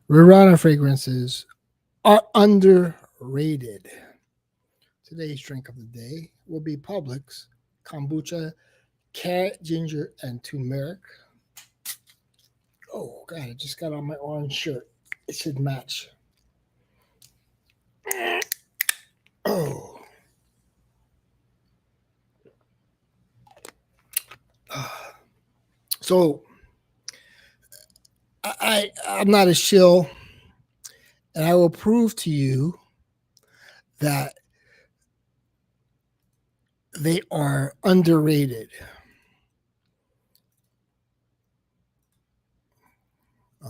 Rirana fragrances are underrated. Today's drink of the day will be Publix kombucha, carrot, ginger, and turmeric. Oh God, I just got on my orange shirt. It should match. Oh, so I'm not a shill, and I will prove to you that they are underrated.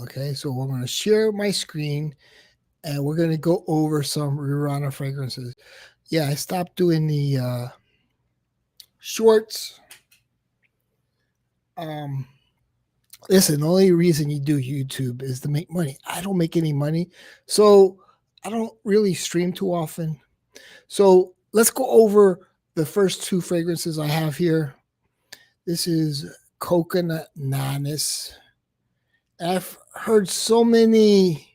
Okay, so we're going to share my screen and we're going to go over some Rirana fragrances. Yeah, I stopped doing the shorts. Um, Listen, the only reason you do YouTube is to make money. I don't make any money, so I don't really stream too often. So let's go over the first two fragrances I have here. This is Coconut Nanas. I've heard so many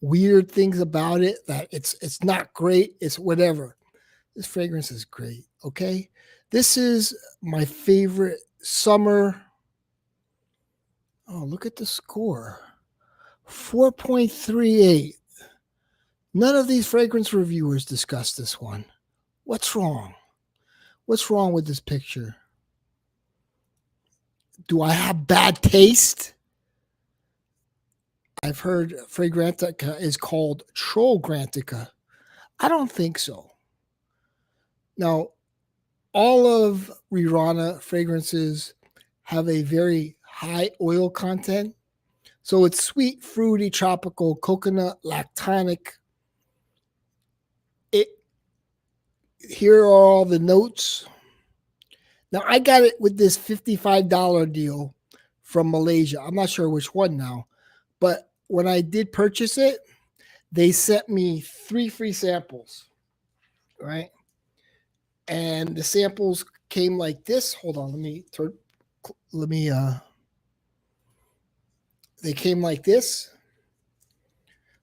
weird things about it that it's not great. It's whatever. This fragrance is great. Okay, this is my favorite summer. Oh, look at the score, 4.38. None of these fragrance reviewers discussed this one. What's wrong? What's wrong with this picture? Do I have bad taste? I've heard Fragrantica is called Troll Grantica. I don't think so. Now, all of Rirana fragrances have a very high oil content. So it's sweet, fruity, tropical, coconut, lactonic. It Here are all the notes. Now I got it with this $55 deal from Malaysia. I'm not sure which one now, but when I did purchase it, they sent me 3 free samples, right? And the samples came like this. Hold on, they came like this.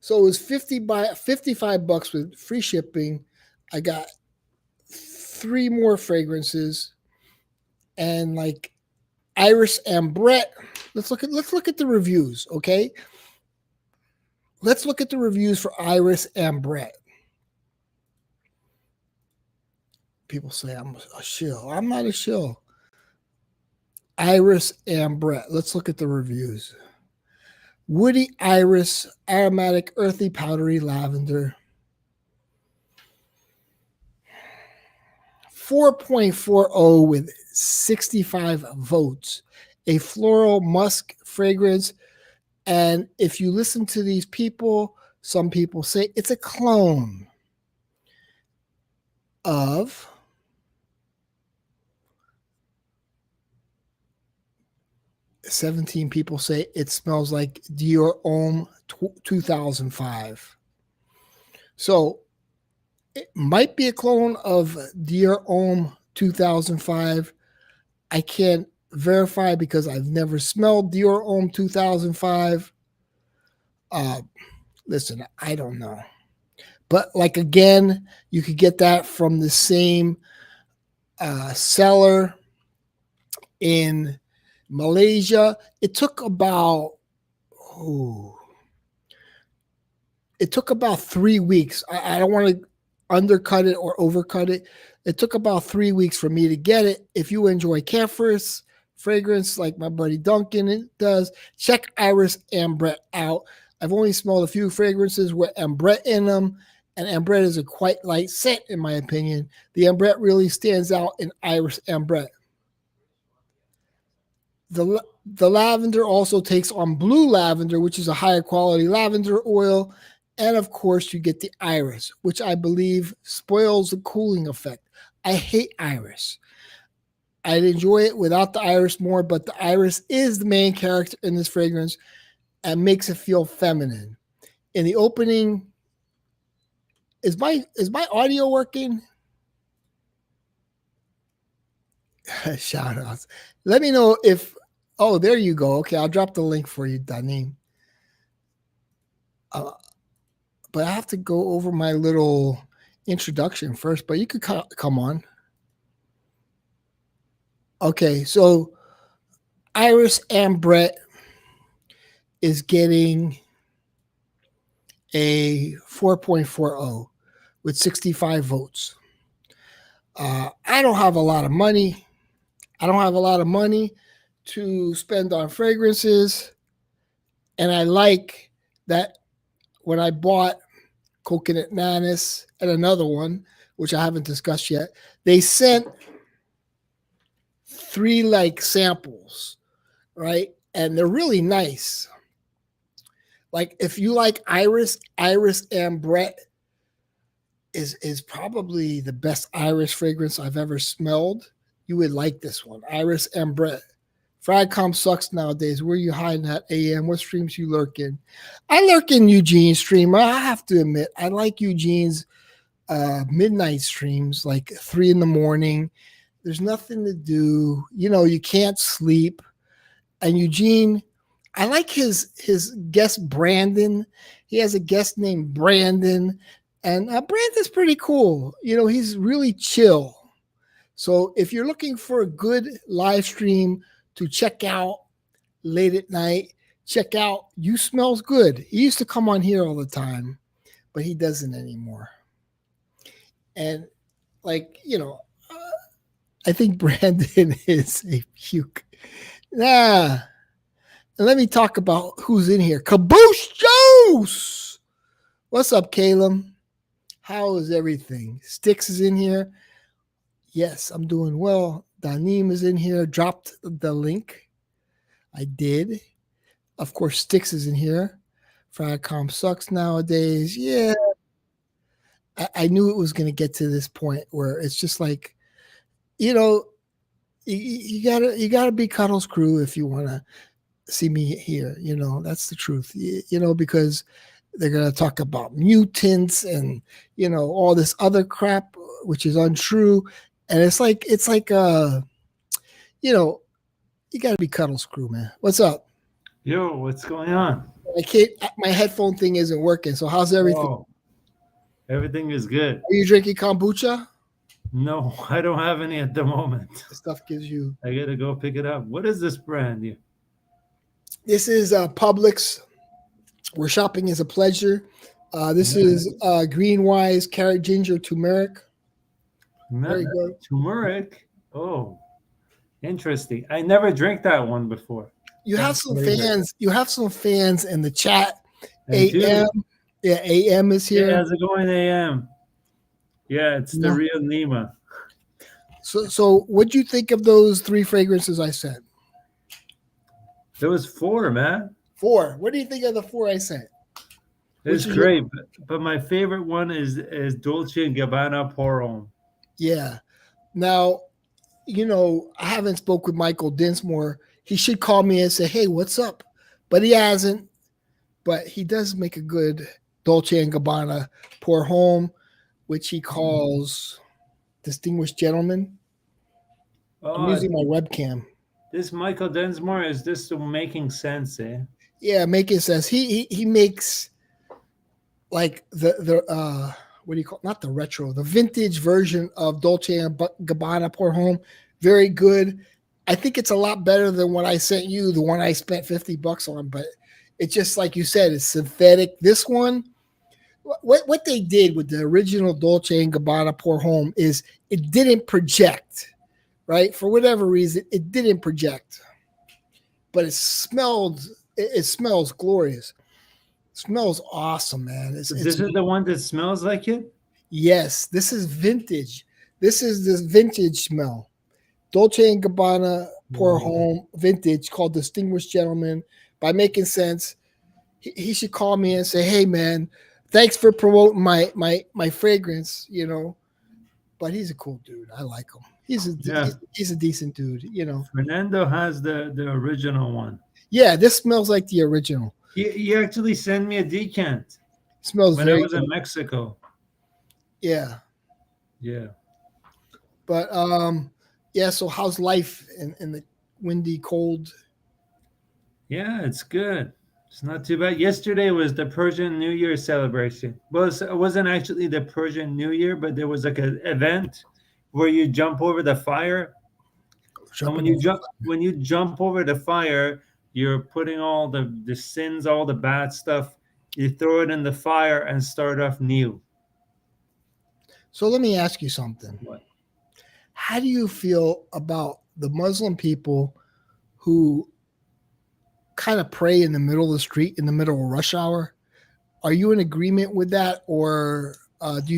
So it was 55 bucks with free shipping. I got 3 more fragrances and like Iris Ambrette. Let's look at the reviews, okay? Let's look at the reviews for Iris Ambrette. People say I'm a shill. I'm not a shill. Iris Ambrette. Let's look at the reviews. Woody iris, aromatic, earthy, powdery lavender. 4.40 with 65 votes. A floral musk fragrance. And if you listen to these people, some people say it's a clone of .17 people say it smells like Dior Homme 2005. So it might be a clone of Dior Homme 2005. I can't verify because I've never smelled Dior Homme 2005. Listen, I don't know. But like again, you could get that from the same seller in Malaysia. It took about 3 weeks. I don't want to undercut it or overcut it. It took about 3 weeks for me to get it. If you enjoy Campher's fragrance like my buddy Duncan does, check Iris Ambrette out. I've only smelled a few fragrances with Ambrette in them, and Ambrette is a quite light scent in my opinion. The Ambrette really stands out in Iris Ambrette. The lavender also takes on blue lavender, which is a higher quality lavender oil. And of course, you get the iris, which I believe spoils the cooling effect. I hate iris. I'd enjoy it without the iris more, but the iris is the main character in this fragrance and makes it feel feminine. In the opening, is my audio working? Shout outs. Let me know if, oh, there you go. Okay, I'll drop the link for you, Danim. Uh, but I have to go over my little introduction first. But you could come on. Okay, so Iris Ambret is getting a 4.40 with 65 votes. I don't have a lot of money. I don't have a lot of money to spend on fragrances. And I like that when I bought Coconut Nanas and another one, which I haven't discussed yet, they sent three like samples, right? And they're really nice. Like if you like Iris Ambret is probably the best Iris fragrance I've ever smelled. You would like this one, Iris Ambret. Fragcom sucks nowadays. Where you hiding at, AM? What streams you lurk in? I lurk in Eugene's stream. I have to admit, I like Eugene's midnight streams, like 3 in the morning. There's nothing to do. You can't sleep. And Eugene, I like his guest Brandon. He has a guest named Brandon, and Brandon's pretty cool. He's really chill. So if you're looking for a good live stream to check out late at night, check out You Smells Good. He used to come on here all the time, but he doesn't anymore. And I think Brandon is a puke. Nah. And let me talk about who's in here. Caboose Juice. What's up, Caleb? How is everything? Sticks is in here. Yes, I'm doing well. Danim is in here. Dropped the link. I did. Of course, Sticks is in here. Fragcom sucks nowadays. Yeah. I knew it was going to get to this point where it's just like, you gotta be Cuddles crew if you want to see me here. That's the truth. Because they're going to talk about mutants and all this other crap, which is untrue. And it's like you got to be Cuddles crew, man. What's up? Yo, what's going on? I can't. My headphone thing isn't working. So how's everything? Oh, everything is good. Are you drinking kombucha? No, I don't have any at the moment. This stuff gives you. I gotta go pick it up. What is this brand here? This is Publix. Where shopping is a pleasure. This is Green Wise Carrot Ginger Turmeric. Very good. Turmeric. Oh, interesting. I never drank that one before. You have some fans. You have some fans in the chat. I do. AM. Yeah, AM is here. Yeah, how's it going, AM? Yeah, it's the real Nima. So what'd you think of those three fragrances I sent? There was 4, man. 4. What do you think of the 4 I sent? It's great, but my favorite one is Dolce & Gabbana Pour Homme. Yeah. Now, I haven't spoke with Michael Dinsmore. He should call me and say, hey, what's up? But he hasn't. But he does make a good Dolce & Gabbana Pour Homme, which he calls Distinguished Gentleman. I'm using my webcam. This Michael Dinsmore, is this making sense, eh? Yeah, making sense. He makes like the what do you call it? Not the retro, the vintage version of Dolce and Gabbana Pour Homme. Very good. I think it's a lot better than what I sent you, the one I spent $50 on. But it's just like you said, it's synthetic. This one, what they did with the original Dolce and Gabbana Pour Homme is it didn't project, right? For whatever reason, it didn't project, but it smells glorious. It smells awesome, man. This is the one that smells like it? Yes, this is vintage. This is this vintage smell. Dolce & Gabbana Pour Homme vintage called Distinguished Gentleman. By making sense, he should call me and say, hey, man, thanks for promoting my fragrance, But he's a cool dude. I like him. He's a decent dude, Fernando has the original one. Yeah, this smells like the original. He actually sent me a decant. Smells when very I was good. in Mexico. Yeah. Yeah. But yeah, so how's life in the windy, cold? Yeah, it's good. It's not too bad. Yesterday was the Persian New Year celebration. Well, it wasn't actually the Persian New Year, but there was like an event where you jump over the fire. And Jumping over. when you jump over the fire, you're putting all the sins, all the bad stuff. You throw it in the fire and start off new. So let me ask you something. What? How do you feel about the Muslim people who kind of pray in the middle of the street in the middle of rush hour? Are you in agreement with that, or do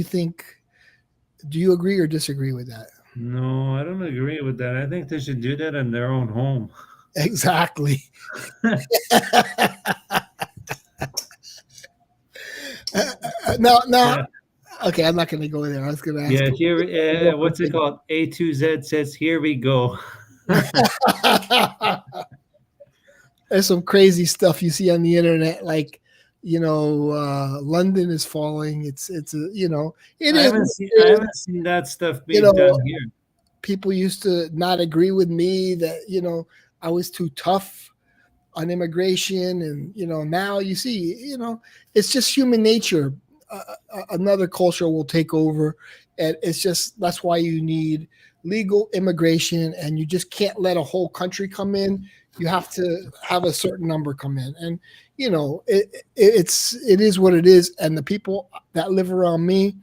you agree or disagree with that? No, I don't agree with that. I think they should do that in their own home. Exactly. No. Yeah, Okay, I'm not going to go there. I was going to ask yeah. you. Here, what's it called? A to Z says, "Here we go." There's some crazy stuff you see on the internet, like London is falling. It's it is. I haven't seen that stuff You being know, done here. people used to not agree with me that I was too tough on immigration, and now you see it's just human nature. Another culture will take over, and it's just that's why you need legal immigration, and you just can't let a whole country come in. You have to have a certain number come in, and it is what it is. And the people that live around me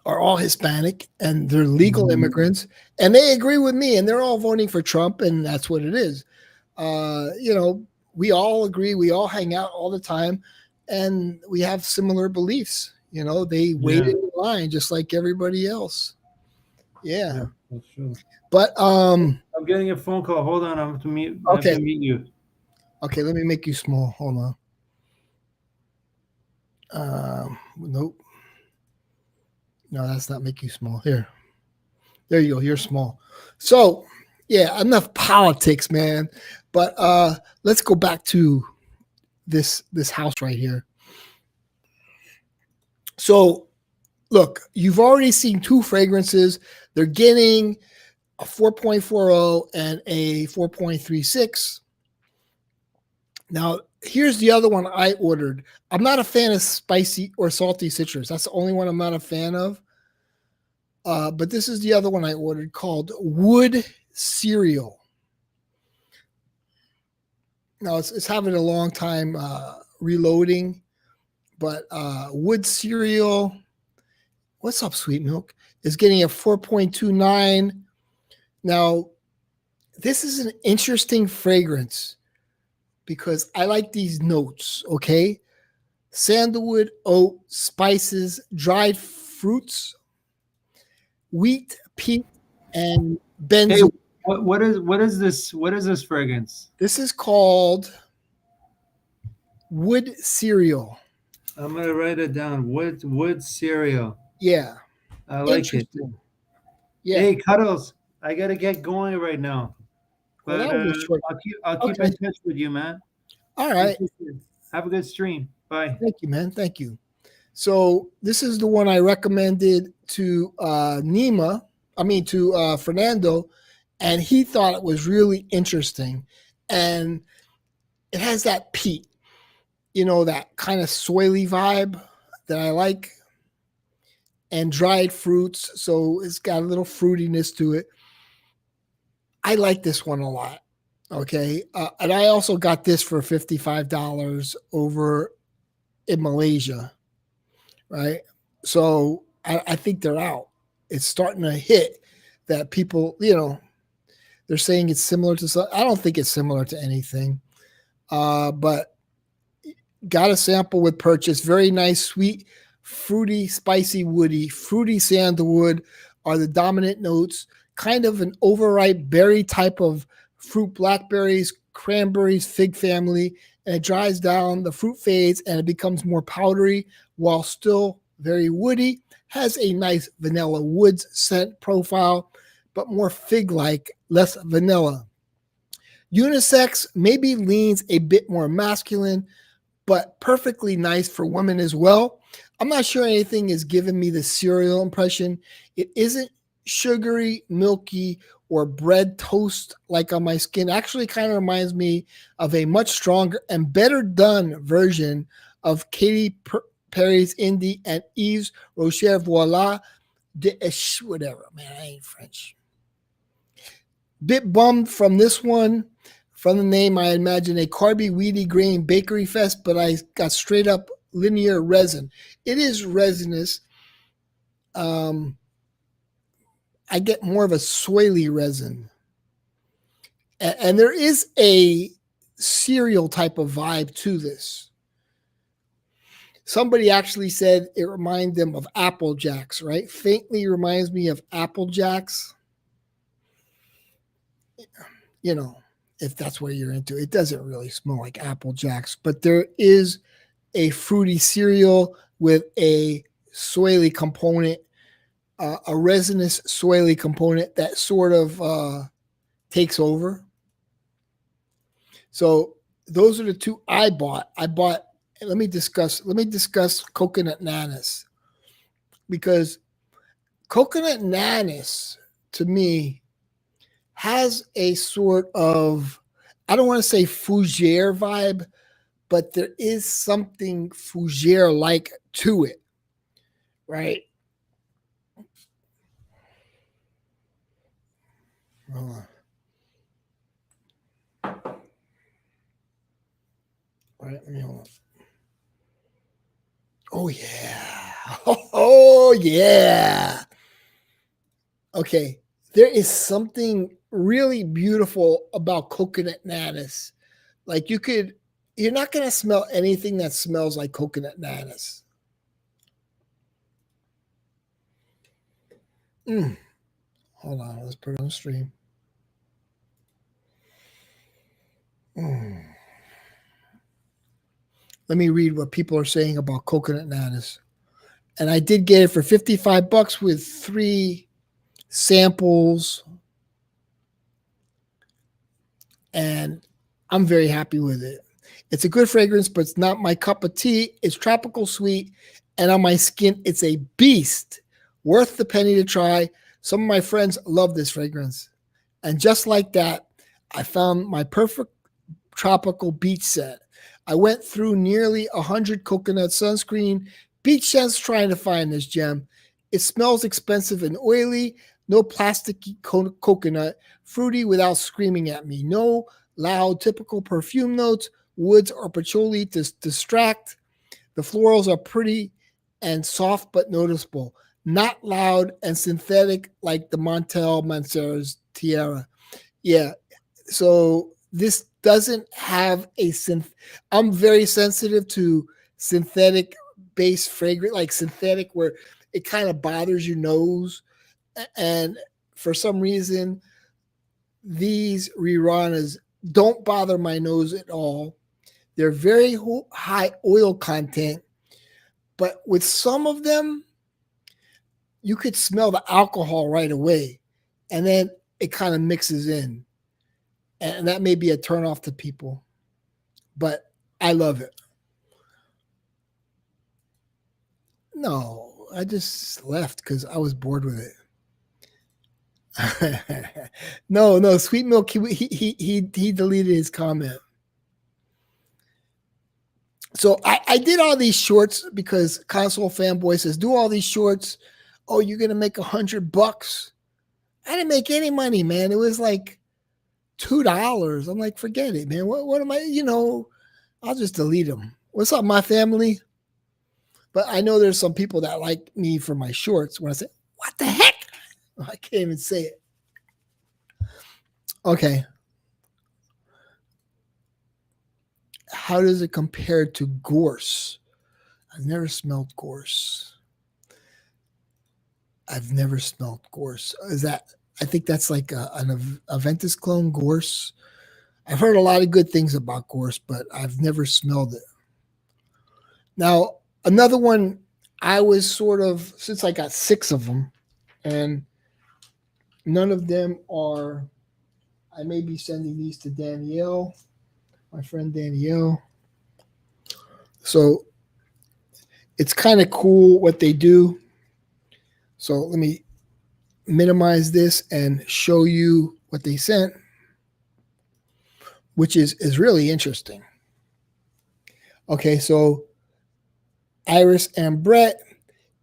are all Hispanic, and they're legal Mhm. immigrants, and they agree with me, and they're all voting for Trump, and that's what it is. We all agree, we all hang out all the time, and we have similar beliefs. They Yeah, waited in line just like everybody else. Yeah. yeah, that's true. But I'm getting a phone call. Hold on, I have to meet. I have okay. to meet you. Okay, let me make you small. Hold on. Nope. No, that's not make you small. Here. There you go. You're small. So, yeah, enough politics, man. But let's go back to this house right here. So, look, you've already seen two fragrances. They're getting a 4.40 and a 4.36. Now, here's the other one I ordered. I'm not a fan of spicy or salty citrus. That's the only one I'm not a fan of. But this is the other one I ordered called Wood Cereal. Now, it's having a long time reloading, but Wood Cereal, what's up, Sweet Milk, is getting a 4.29. Now, this is an interesting fragrance because I like these notes, okay? Sandalwood, oat, spices, dried fruits, wheat, peat, and Hey, benzoin. what is this fragrance? This is called Wood Cereal. I'm gonna write it down. Wood cereal. Yeah, I like it. interesting. Yeah. Hey, Cuddles, I gotta get going right now. Well, But that was a short. I'll keep Okay. in touch with you, man. All You right. take care. Have a good stream. Bye. Thank you, man. Thank you. So this is the one I recommended to Nima. I mean to Fernando, and he thought it was really interesting, and it has that peat, that kind of soily vibe that I like, and dried fruits. So it's got a little fruitiness to it. I like this one a lot. Okay. And I also got this for $55 over in Malaysia. Right. So I think they're out. It's starting to hit that people, they're saying it's similar to some. I don't think it's similar to anything. But got a sample with purchase. Very nice, sweet, fruity, spicy, woody, fruity sandalwood are the dominant notes. Kind of an overripe berry type of fruit, blackberries, cranberries, fig family, and it dries down. The fruit fades and it becomes more powdery while still very woody. Has a nice vanilla woods scent profile, but more fig-like, less vanilla. Unisex maybe leans a bit more masculine, but perfectly nice for women as well. I'm not sure anything is giving me the cereal impression. It isn't sugary, milky, or bread toast like on my skin. Actually, kind of reminds me of a much stronger and better done version of Perry's Indie and Yves Rocher Voila de whatever. Man, I ain't French. Bit bummed from this one. From the name, I imagine a carby, weedy grain bakery fest, but I got straight up linear resin. It is resinous. Um, I get more of a soily resin. And there is a cereal type of vibe to this. Somebody actually said it reminded them of Apple Jacks, right? Faintly reminds me of Apple Jacks. You know, if that's what you're into. It doesn't really smell like Apple Jacks, but there is a fruity cereal with a soily component, a resinous soily component that sort of takes over. So those are the two I bought. Let me discuss coconut nanas, because coconut nanas to me has a sort of, I don't want to say fougere vibe, but there is something fougere like to it, right? Hold on. All right, let me hold on. Oh yeah. Oh yeah. Okay. There is something really beautiful about coconut nanas. Like you're not going to smell anything that smells like coconut nanas. Mm. Hold on. Let's put it on the stream. Mm. Let me read what people are saying about coconut nanas. And I did get it for $55 with 3 samples, and I'm very happy with it. It's a good fragrance, but it's not my cup of tea. It's tropical sweet, and on my skin, it's a beast. Worth the penny to try. Some of my friends love this fragrance. And just like that, I found my perfect tropical beach scent. I went through nearly 100 coconut sunscreen beach scents trying to find this gem. It smells expensive and oily, no plasticky coconut, fruity without screaming at me, no loud typical perfume notes, woods or patchouli to distract. The florals are pretty and soft but noticeable, not loud and synthetic like the Montel Mancera's Tiara. Yeah, so this doesn't have a synth. I'm very sensitive to synthetic based fragrance, like synthetic where it kind of bothers your nose. And for some reason, these Riranas don't bother my nose at all. They're very high oil content, but with some of them, you could smell the alcohol right away, and then it kind of mixes in, and that may be a turnoff to people, but I love it. No, I just left because I was bored with it. No, Sweet Milk. He deleted his comment. So I did all these shorts because Console Fanboy says do all these shorts. Oh, you're gonna make $100. I didn't make any money, man. It was like $2. I'm like, forget it, man. What am I? I'll just delete them. What's up, my family? But I know there's some people that like me for my shorts. When I say, what the heck? I can't even say it. Okay. How does it compare to gorse? I've never smelled gorse. Is that, I think that's like an Aventus clone, gorse. I've heard a lot of good things about gorse, but I've never smelled it. Now, another one, I was sort of, since I got 6 of them, and none of them are, I may be sending these to Danielle, my friend Danielle. So it's kind of cool what they do. So let me minimize this and show you what they sent, which is really interesting. Okay, so Iris and Brett,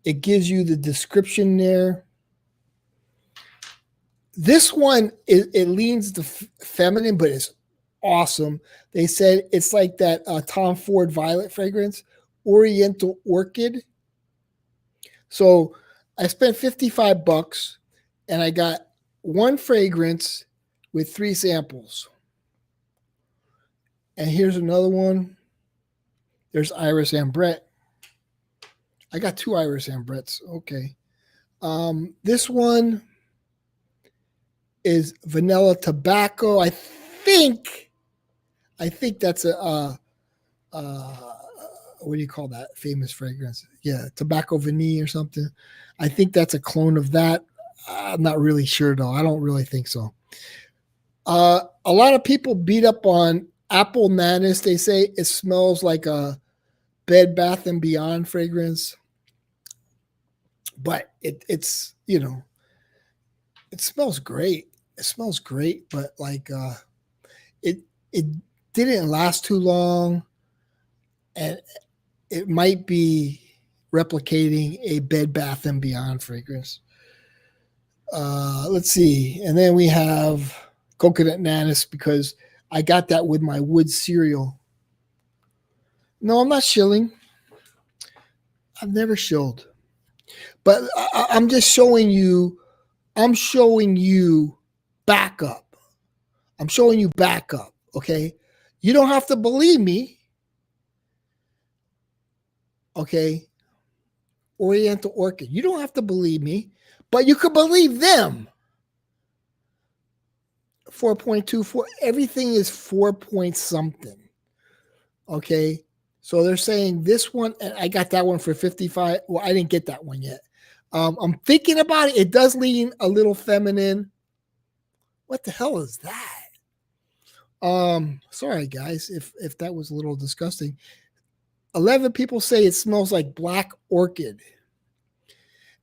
it gives you the description there. This one, it leans to feminine, but it's awesome. They said it's like that Tom Ford Violet fragrance, Oriental Orchid. So I spent $55 and I got one fragrance with 3 samples. And here's another one. There's Iris and Brett. I got 2 Iris and Bretts. Okay. This one is vanilla tobacco. I think that's a what do you call that famous fragrance? Yeah, tobacco vanille or something. I think that's a clone of that. I'm not really sure though. I don't really think so. A lot of people beat up on Apple Nanas. They say it smells like a Bed Bath and Beyond fragrance, but it's it smells great. It smells great, but like it didn't last too long, and it might be replicating a Bed Bath and Beyond fragrance. Let's see, and then we have coconut nanas because I got that with my wood cereal. No, I'm not shilling. I've never shilled, but I'm just showing you. I'm showing you backup. I'm showing you backup. Okay, you don't have to believe me. Okay, Oriental Orchid. You don't have to believe me, but you could believe them. 4.24. Everything is 4 point something. Okay. So they're saying this one, and I got that one for 55. Well, I didn't get that one yet. I'm thinking about it. It does lean a little feminine. What the hell is that? Sorry guys, if that was a little disgusting. 11 people say it smells like black orchid.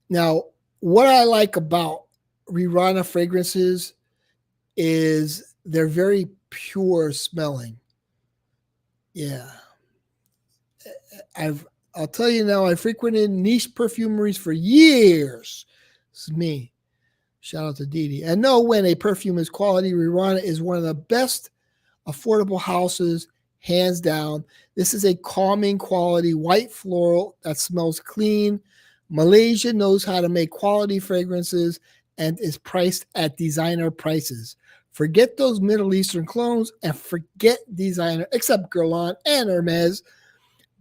Now, what I like about Rirana fragrances is they're very pure smelling. Yeah. I'll tell you now, I frequented niche perfumeries for years. This is me. Shout out to Didi. And know when a perfume is quality, Rirana is one of the best affordable houses, hands down. This is a calming quality white floral that smells clean. Malaysia knows how to make quality fragrances and is priced at designer prices. Forget those Middle Eastern clones and forget designer, except Guerlain and Hermes.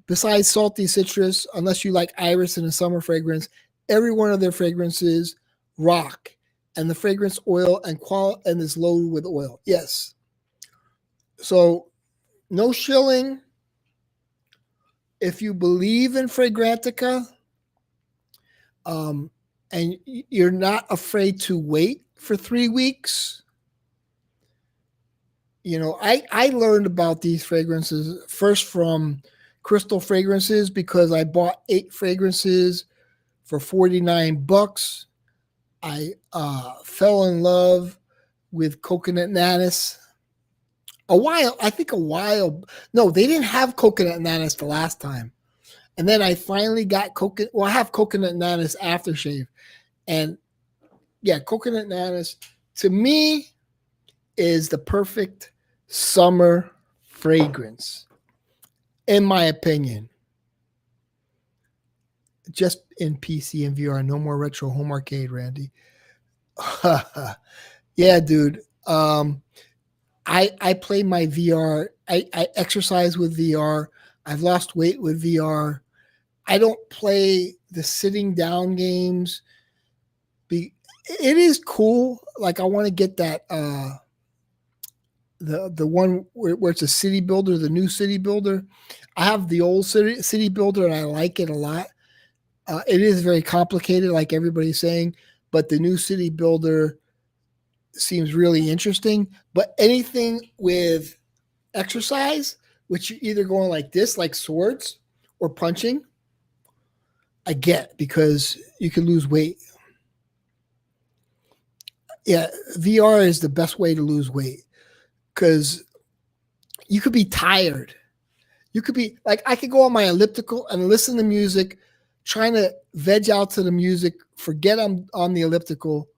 Besides salty citrus, unless you like iris in a summer fragrance, every one of their fragrances rock. And the fragrance oil and is loaded with oil. Yes. So no shilling. If you believe in Fragrantica, and you're not afraid to wait for 3 weeks, I learned about these fragrances first from Crystal Fragrances because I bought 8 fragrances for $49. I fell in love with Coconut Nanas. No, they didn't have Coconut Nanas the last time. And then I finally got coconut. Well, I have Coconut Nanas aftershave. And yeah, Coconut Nanas to me is the perfect summer fragrance, in my opinion. Just in PC and VR, no more retro home arcade, Randy. Yeah, dude. I play my VR. I exercise with VR. I've lost weight with VR. I don't play the sitting down games. It is cool. Like I want to get that the one where it's a city builder, the new city builder. I have the old city builder and I like it a lot. It is very complicated, like everybody's saying, but the new city builder seems really interesting. But anything with exercise, which you're either going like this, like swords, or punching, I get because you can lose weight. Yeah, VR is the best way to lose weight because you could be tired. You could be like, I could go on my elliptical and listen to music, trying to veg out to the music, forget I'm on the elliptical.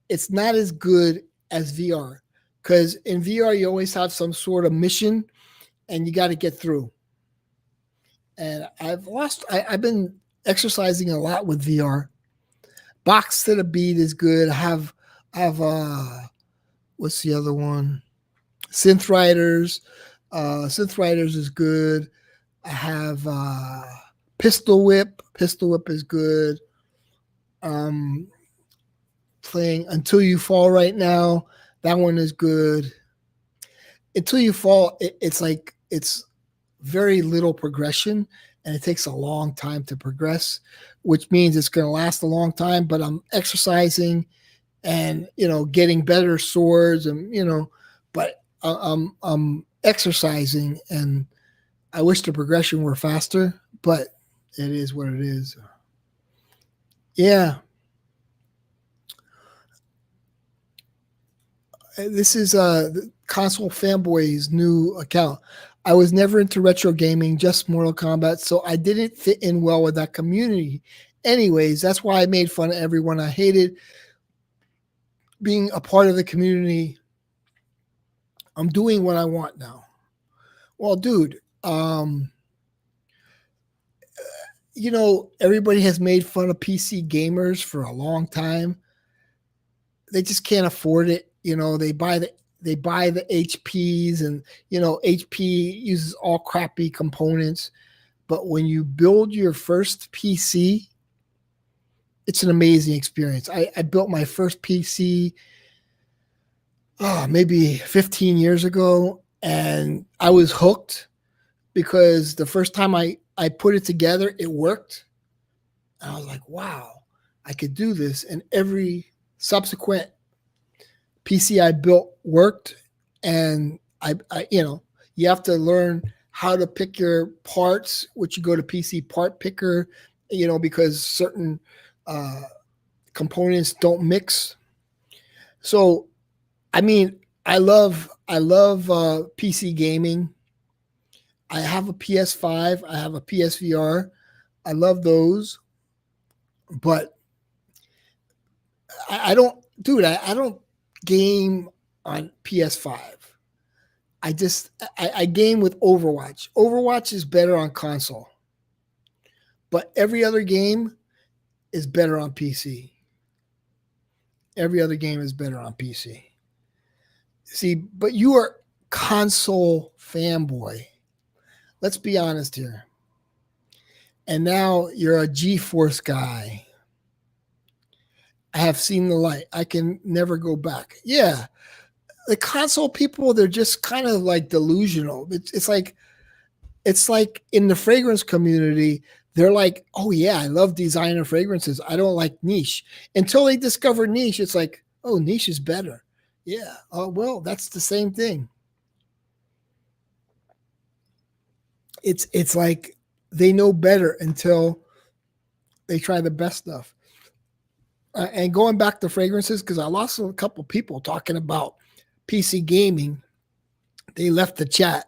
It's not as good as VR because in VR, you always have some sort of mission and you got to get through. And I've been exercising a lot with VR. Box to the Beat is good. I have what's the other one? Synth Riders. Synth Riders is good. I have Pistol Whip. Pistol Whip is good. Um, Playing Until You Fall right now. That one is good. Until You Fall, it's like it's very little progression and it takes a long time to progress, which means it's going to last a long time. But I'm exercising and getting better swords and but I'm exercising and I wish the progression were faster, but it is what it is. Yeah, this is console fanboy's new account. I was never into retro gaming, just Mortal Kombat, so I didn't fit in well with that community. Anyways, that's why I made fun of everyone. I hated being a part of the community. I'm doing what I want now. Well, dude, everybody has made fun of PC gamers for a long time. They just can't afford it. They buy the HPs and HP uses all crappy components. But when you build your first PC, it's an amazing experience. I built my first PC maybe 15 years ago, and I was hooked because the first time I put it together, it worked. And I was like, wow, I could do this. And every subsequent PC I built worked. And you have to learn how to pick your parts, which you go to PC part picker, because certain uh, components don't mix. So, I mean, I love PC gaming. I have a PS5. I have a PSVR. I love those, but I don't, dude. I don't game on PS5. I game with Overwatch. Overwatch is better on console, but every other game is better on PC. Every other game is better on PC. See, but you are console fanboy. Let's be honest here. And now you're a GeForce guy. I have seen the light. I can never go back. Yeah, the console people, they're just kind of like delusional. It's like in the fragrance community, they're like, oh yeah, I love designer fragrances. I don't like niche. Until they discover niche, it's like, oh, niche is better. Yeah. Oh well, that's the same thing. It's like they know better until they try the best stuff. And going back to fragrances, because I lost a couple people talking about PC gaming. They left the chat.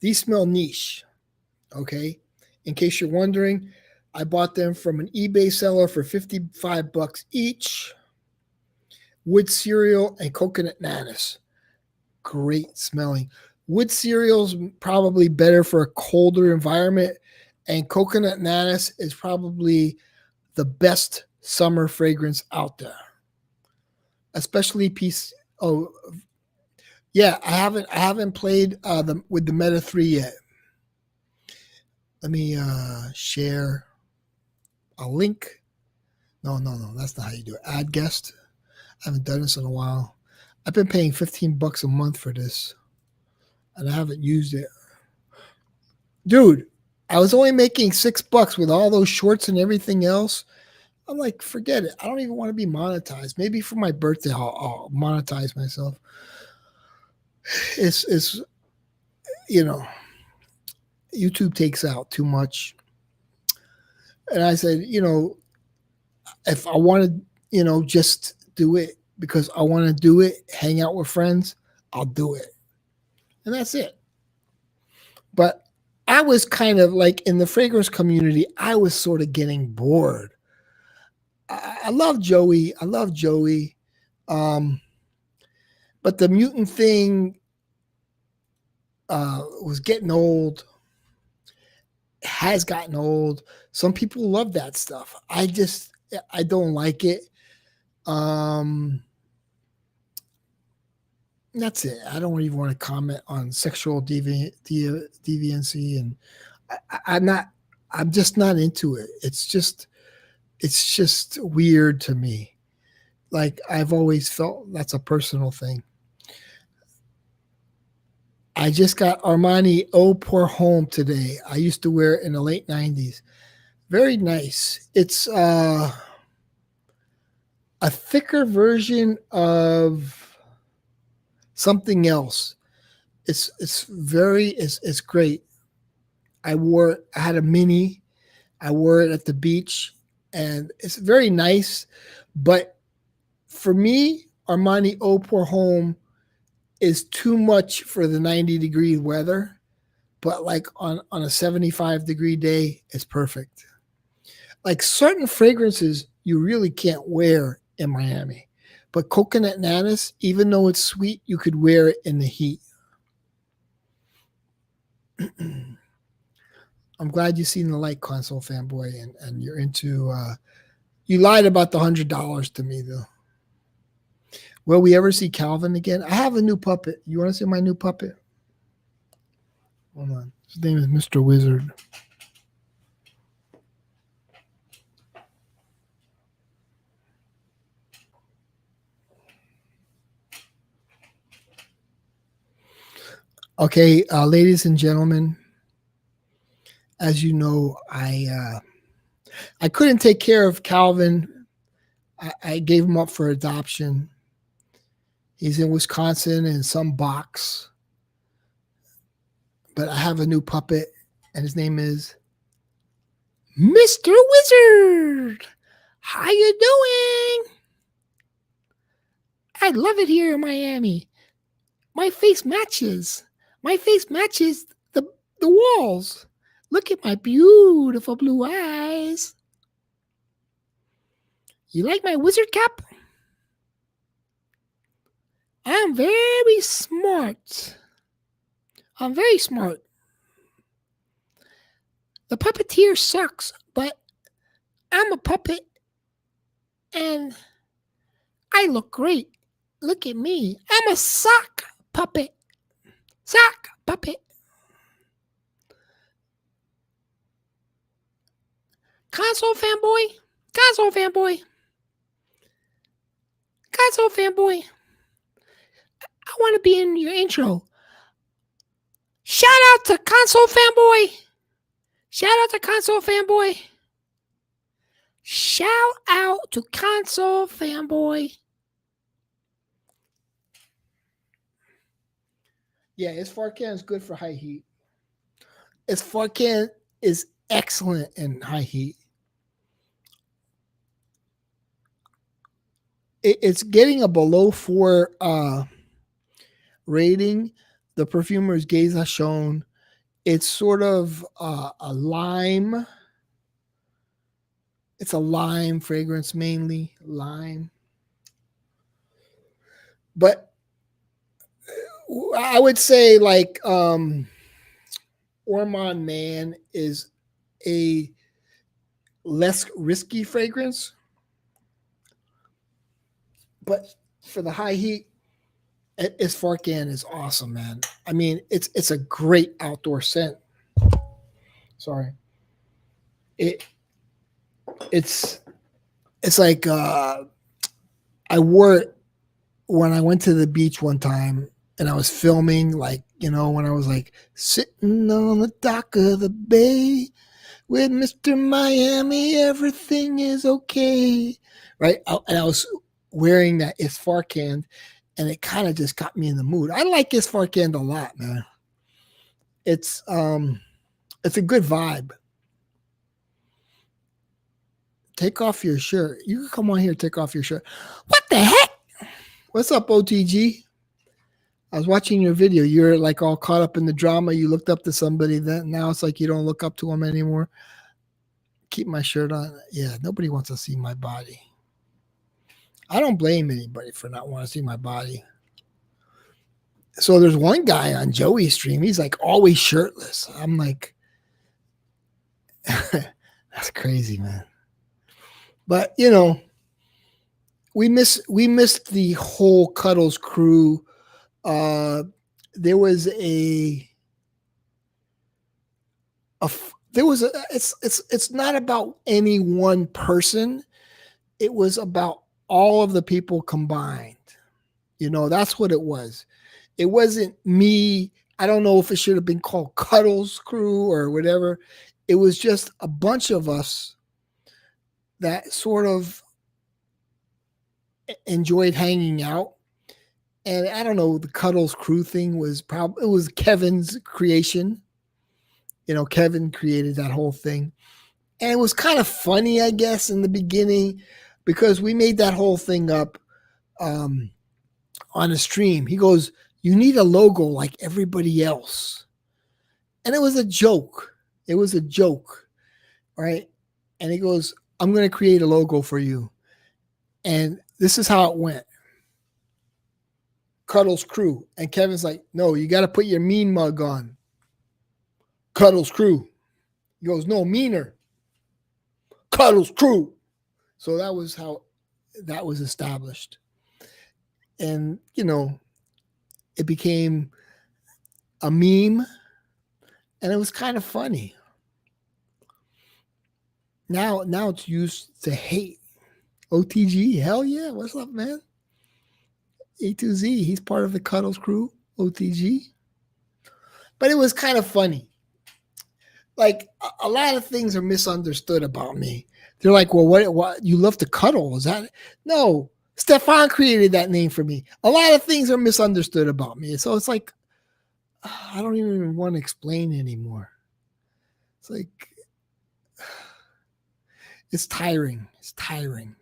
These smell niche. Okay. In case you're wondering, I bought them from an eBay seller for $55 each. Wood cereal and coconut nanas. Great smelling. Wood cereal's probably better for a colder environment, and coconut nanas is probably the best summer fragrance out there. Especially piece. Oh, yeah, I haven't played with the Meta 3 yet. Let me share a link. No, that's not how you do it. Add guest. I haven't done this in a while. I've been paying $15 a month for this, and I haven't used it. Dude, I was only making $6 with all those shorts and everything else. I'm like, forget it. I don't even want to be monetized. Maybe for my birthday, I'll monetize myself. It's you know, YouTube takes out too much. And I said, if I wanted, just do it because I want to do it, hang out with friends, I'll do it. And that's it. But I was kind of like in the fragrance community, I was sort of getting bored. I love Joey. I love Joey. Um, but the mutant thing was getting old, has gotten old. Some people love that stuff. I don't like it. Um, that's it. I don't even want to comment on sexual deviancy, and I'm not. I'm just not into it. It's just weird to me. Like I've always felt that's a personal thing. I just got Armani Eau pour Homme today. I used to wear it in the late '90s. Very nice. It's a thicker version of something else. It's great. I had a mini. I wore it at the beach, and it's very nice. But for me, Armani Eau pour Homme is too much for the 90-degree weather. But like on a 75-degree day, it's perfect. Like certain fragrances you really can't wear in Miami. But coconut nanas, even though it's sweet, you could wear it in the heat. I'm glad you've seen the light console, fanboy, and you're into. You lied about the $100 to me, though. Will we ever see Calvin again? I have a new puppet. You want to see my new puppet? Hold on. His name is Mr. Wizard. Okay, ladies and gentlemen, as you know, I couldn't take care of Calvin. I gave him up for adoption. He's in Wisconsin in some box. But I have a new puppet, and his name is Mr. Wizard. How you doing? I love it here in Miami. My face matches. My face matches the walls. Look at my beautiful blue eyes. You like my wizard cap? I'm very smart. I'm very smart. The puppeteer sucks, but I'm a puppet and I look great. Look at me. I'm a sock puppet. Sock puppet. Console fanboy. Console fanboy. Console fanboy. I want to be in your intro. Shout out to Console fanboy. Shout out to Console fanboy. Shout out to Console fanboy. Yeah, Isfarkan is good for high heat. Isfarkan is excellent in high heat. It's getting a below 4 rating. The perfumer's gaze has shown it's sort of a lime. It's a lime fragrance, mainly lime. But I would say like Ormond Man is a less risky fragrance. But for the high heat, Isfarkan is awesome, man. I mean, it's a great outdoor scent. Sorry. It's like I wore it when I went to the beach one time and I was filming, like, when I was like sitting on the dock of the bay with Mr. Miami, everything is okay. Right? And I was wearing that Isfarkan and it kind of just got me in the mood. I like Isfarkan a lot, man. It's a good vibe. Take off your shirt. You can come on here, take off your shirt. What the heck? What's up, OTG? I was watching your video. You're like all caught up in the drama. You looked up to somebody. Then now it's like you don't look up to them anymore. Keep my shirt on. Yeah, nobody wants to see my body. I don't blame anybody for not wanting to see my body. So there's one guy on Joey's stream. He's like always shirtless. I'm like, that's crazy, man. But you know, we missed the whole Cuddles crew. There was it's not about any one person. It was about all of the people combined. You know, that's what it was. It wasn't me. I don't know if it should have been called Cuddles crew or whatever. It was just a bunch of us that sort of enjoyed hanging out. And I don't know, the Cuddles crew thing was probably, it was Kevin's creation. You know, Kevin created that whole thing. And it was kind of funny, I guess, in the beginning because we made that whole thing up on a stream. He goes, you need a logo like everybody else. And it was a joke. It was a joke, right? And he goes, I'm going to create a logo for you. And this is how it went. Cuddles crew. And Kevin's like, no, you got to put your mean mug on. Cuddles crew. He goes, no, meaner. Cuddles crew. So that was how that was established. And, you know, it became a meme and it was kind of funny. Now it's used to hate. OTG, hell yeah. What's up, man? A to Z, he's part of the Cuddles crew, OTG. But it was kind of funny. Like a lot of things are misunderstood about me. They're like, well, what you love to cuddle? Is that? No, Stefan created that name for me. A lot of things are misunderstood about me. So it's like, I don't even want to explain anymore. It's like, it's tiring. It's tiring.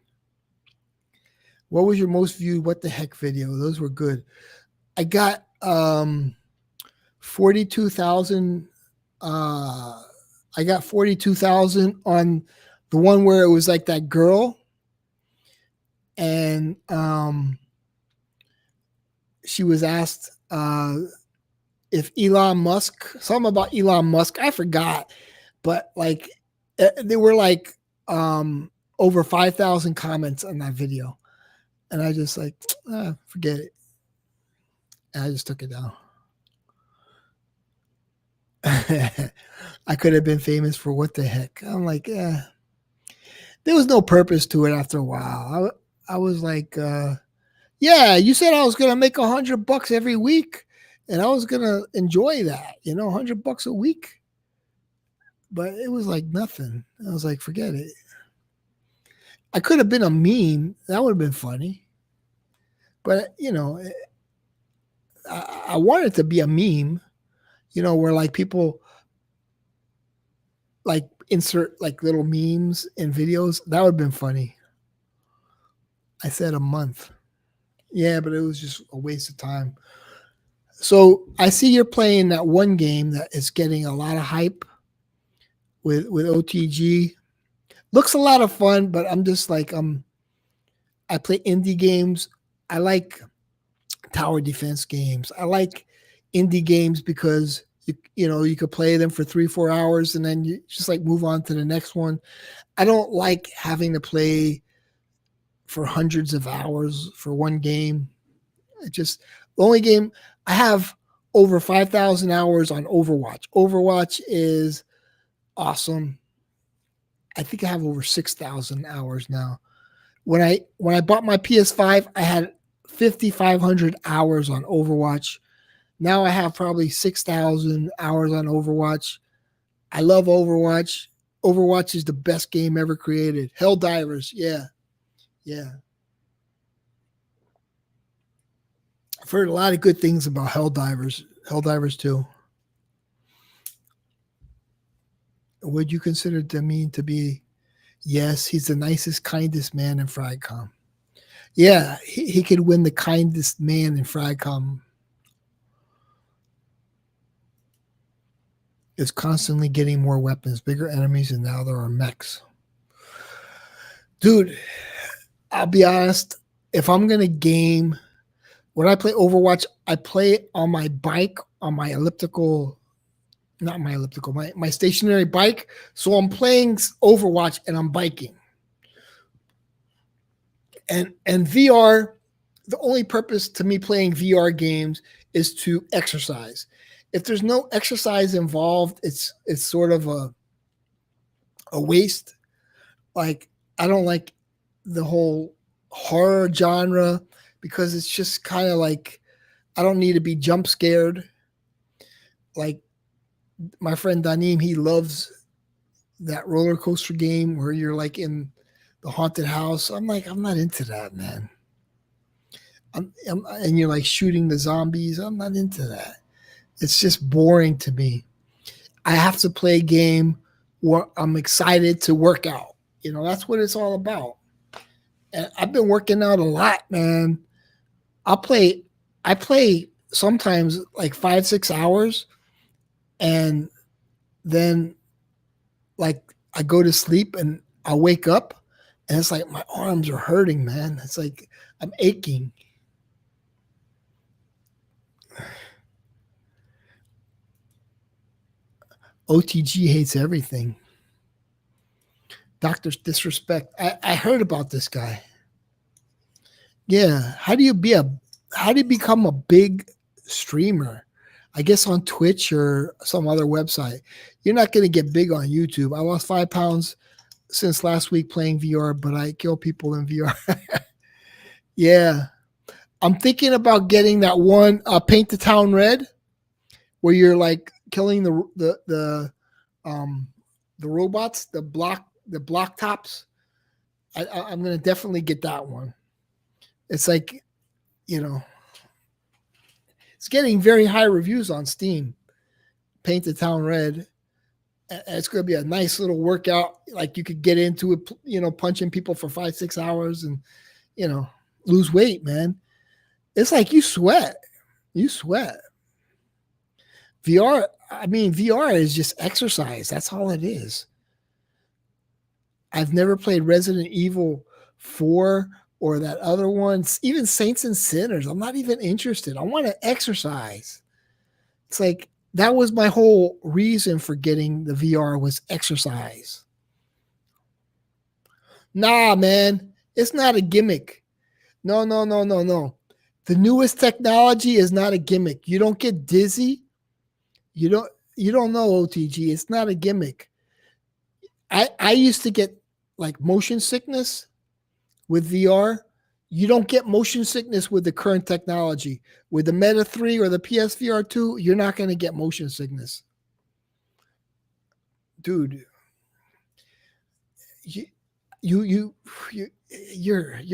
What was your most viewed what the heck video? Those were good. I got 42,000. I got 42,000 on the one where it was like that girl. And she was asked if Elon Musk, something about Elon Musk, I forgot. But like, there were like over 5,000 comments on that video. And I just like, forget it. And I just took it down. I could have been famous for what the heck. I'm like, there was no purpose to it after a while. I was like, yeah, you said I was going to make $100 every week and I was going to enjoy that, you know, $100 a week. But it was like nothing. I was like, forget it. I could have been a meme. That would have been funny. But, you know, I wanted to be a meme, you know, where like people like insert like little memes in videos. That would have been funny. I said a month. Yeah, but it was just a waste of time. So I see you're playing that one game that is getting a lot of hype with OTG. Looks a lot of fun, but I'm just like, I play indie games. I like tower defense games. I like indie games because you know, you could play them for 3-4 hours and then you just like move on to the next one. I don't like having to play for hundreds of hours for one game. The only game I have over 5,000 hours on Overwatch. Overwatch is awesome. I think I have over 6,000 hours now. When I bought my PS5, I had 5,500 hours on Overwatch. Now I have probably 6,000 hours on Overwatch. I love Overwatch. Overwatch is the best game ever created. Helldivers, yeah. I've heard a lot of good things about Helldivers. Helldivers 2. Would you consider to mean to be Yes, he's the nicest, kindest man in Fragcom. Yeah, he could win the kindest man in Fragcom. Is constantly getting more weapons, bigger enemies, and now there are mechs. Dude, I'll be honest. If I'm gonna game, when I play Overwatch, I play it on my bike, on my elliptical, not my elliptical, my stationary bike. So I'm playing Overwatch and I'm biking. And VR, the only purpose to me playing VR games is to exercise. If there's no exercise involved, it's sort of a waste. Like I don't like the whole horror genre because it's just kind of like I don't need to be jump scared. Like my friend Danim, he loves that roller coaster game where you're like in the haunted house. I'm like, I'm not into that, man. And you're like shooting the zombies. I'm not into that. It's just boring to me. I have to play a game where I'm excited to work out. That's what it's all about. And I've been working out a lot, man. I'll play. I play sometimes like 5-6 hours, and then like I go to sleep and I wake up, and it's like my arms are hurting, man. It's like I'm aching. OTG hates everything. Doctor's disrespect. I heard about this guy. Yeah. How do you become a big streamer? I guess on Twitch or some other website. You're not going to get big on YouTube. I lost 5 pounds since last week playing VR, but I kill people in VR. Yeah. I'm thinking about getting that one Paint the Town Red where you're like killing um the robots, the block tops. I'm gonna definitely get that one. It's like, you know, it's getting very high reviews on Steam. Paint the Town Red. And it's going to be a nice little workout. Like you could get into it, punching people for 5-6 hours and, you know, lose weight, man. It's like you sweat. You sweat. VR, I mean, VR is just exercise. That's all it is. I've never played Resident Evil 4 or that other one, even Saints and Sinners. I'm not even interested. I want to exercise. It's like that was my whole reason for getting the VR was exercise. Nah, man, it's not a gimmick. No, no, no, no, no. The newest technology is not a gimmick. You don't get dizzy. You don't know OTG. It's not a gimmick. I used to get like motion sickness with VR. You don't get motion sickness with the current technology. With the Meta 3 or the PSVR 2, you're not going to get motion sickness. Dude, you, you're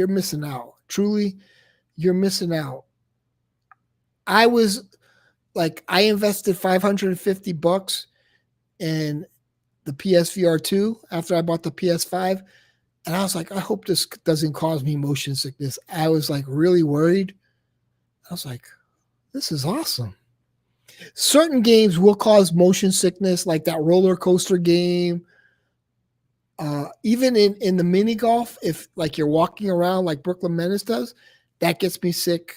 missing out. Truly, you're missing out. I was like I invested $550 in the PSVR 2 after I bought the PS5. And I was like, I hope this doesn't cause me motion sickness. I was like really worried. I was like, this is awesome. Certain games will cause motion sickness, like that roller coaster game. Even in the mini golf, if like you're walking around like Brooklyn Menace does, that gets me sick.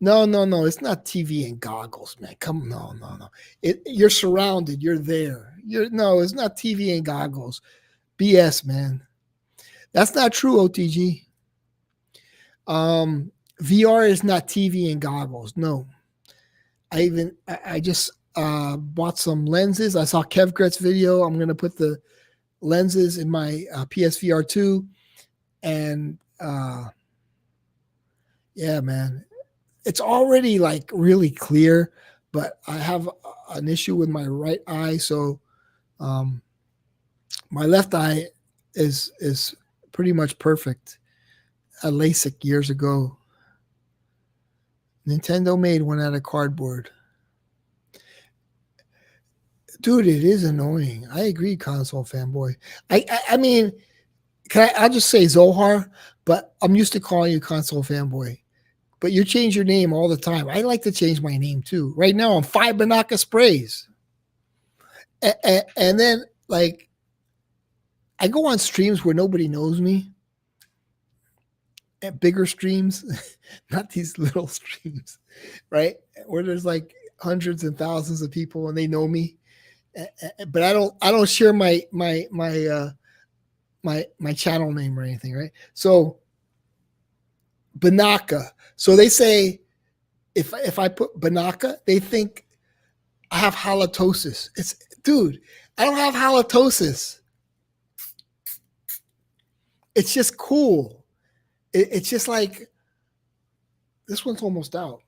No, no, no. It's not TV and goggles, man. Come, no, no, no. You're surrounded. You're there. No. It's not TV and goggles. BS, man. That's not true, OTG. VR is not TV and goggles. No. I just bought some lenses. I saw Kev Gret's video. I'm gonna put the lenses in my PSVR 2, and yeah, man, it's already like really clear, but I have an issue with my right eye, so um, my left eye is pretty much perfect. I LASIK years ago. Nintendo made one out of cardboard. Dude, it is annoying. I agree, console fanboy. I mean, I'll just say Zohar, but I'm used to calling you console fanboy. But you change your name all the time. I like to change my name too. Right now, I'm Five Banaka Sprays. And then, like, I go on streams where nobody knows me, at bigger streams, not these little streams, right? Where there's like hundreds and thousands of people and they know me. But I don't share my channel name or anything, right? So Banaka. So they say if I put Banaka, they think I have halitosis. It's dude, I don't have halitosis. It's just cool. It's just like this one's almost out.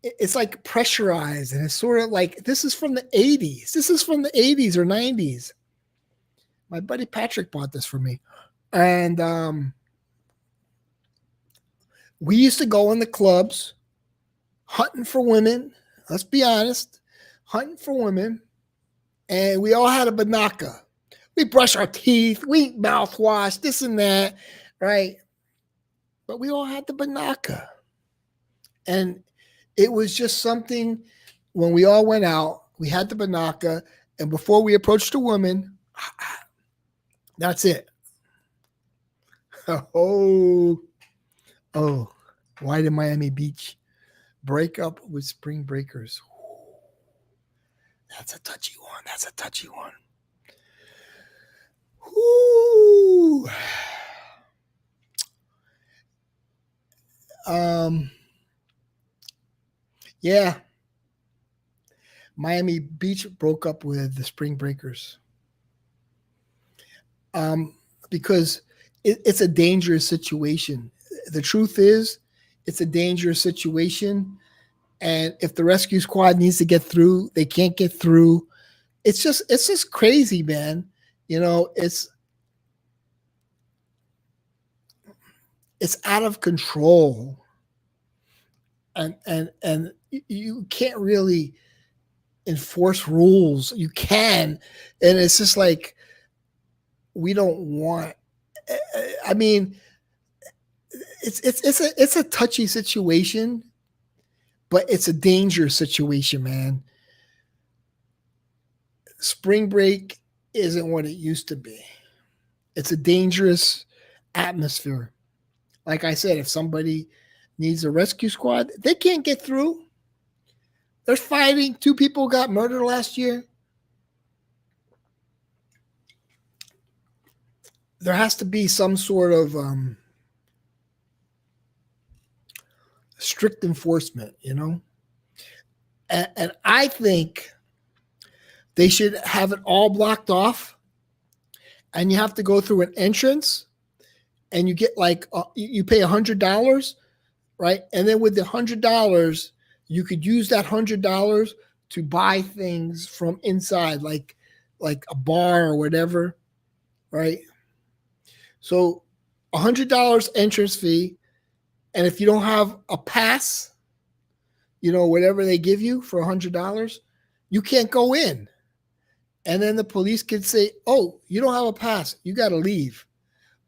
It's like pressurized, and it's sort of like this is from the 80s. This is from the 80s or 90s. My buddy Patrick bought this for me, and we used to go in the clubs hunting for women. Let's be honest, hunting for women, and we all had a banaka. We brush our teeth, we eat mouthwash, this and that, right? But we all had the banaka, and it was just something. When we all went out, we had the banaka, and before we approached a woman, that's it. Oh, oh, why did Miami Beach break up with Spring Breakers? That's a touchy one. That's a touchy one. Ooh. Yeah. Miami Beach broke up with the Spring Breakers. Because it's a dangerous situation. The truth is, it's a dangerous situation. And if the rescue squad needs to get through, they can't get through. It's just crazy, man. You know, it's out of control. And you can't really enforce rules. You can, and it's just like we don't want. I mean, it's a touchy situation, but it's a dangerous situation, man. Spring break isn't what it used to be. It's a dangerous atmosphere. Like I said, if somebody needs a rescue squad, they can't get through. There's fighting. 2 people got murdered last year. There has to be some sort of strict enforcement, you know? And I think they should have it all blocked off, and you have to go through an entrance, and you get like, you pay $100, right? And then with the $100, you could use that $100 to buy things from inside, like a bar or whatever, right? So $100 entrance fee, and if you don't have a pass, you know, whatever they give you for $100, you can't go in. And then the police could say, "Oh, you don't have a pass, you got to leave."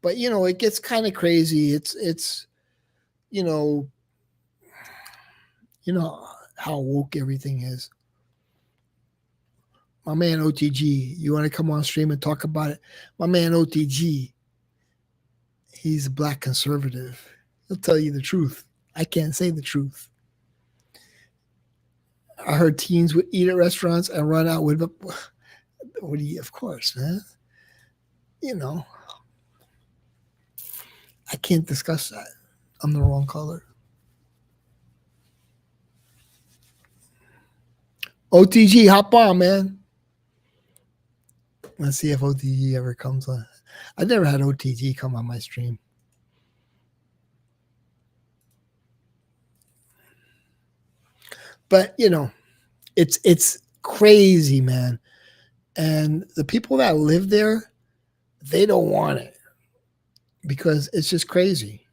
But you know, it gets kind of crazy. It's you know how woke everything is. My man OTG, you want to come on stream and talk about it? My man OTG, he's a black conservative. He'll tell you the truth. I can't say the truth. I heard teens would eat at restaurants and run out with, what do you, of course, man. You know, I can't discuss that. I'm the wrong color. OTG, hop on, man. Let's see if OTG ever comes on. I've never had OTG come on my stream. But you know, it's crazy, man. And the people that live there, they don't want it because it's just crazy.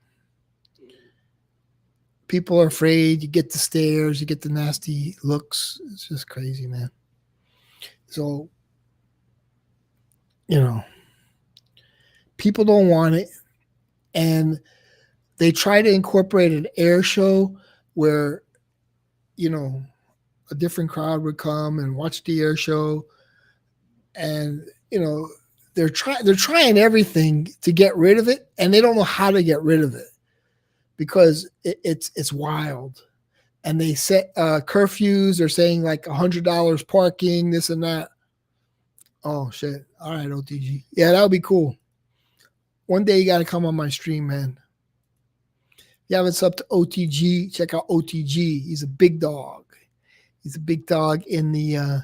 People are afraid. You get the stares, you get the nasty looks. It's just crazy, man. So, you know, people don't want it. And they try to incorporate an air show where, you know, a different crowd would come and watch the air show. And, you know, they're trying everything to get rid of it, and they don't know how to get rid of it because it's wild. And they set curfews. They're saying like $100 parking, this and that. Oh shit! All right, OTG. Yeah, that would be cool. One day you got to come on my stream, man. If you haven't subbed to OTG, check out OTG. He's a big dog. He's a big dog in the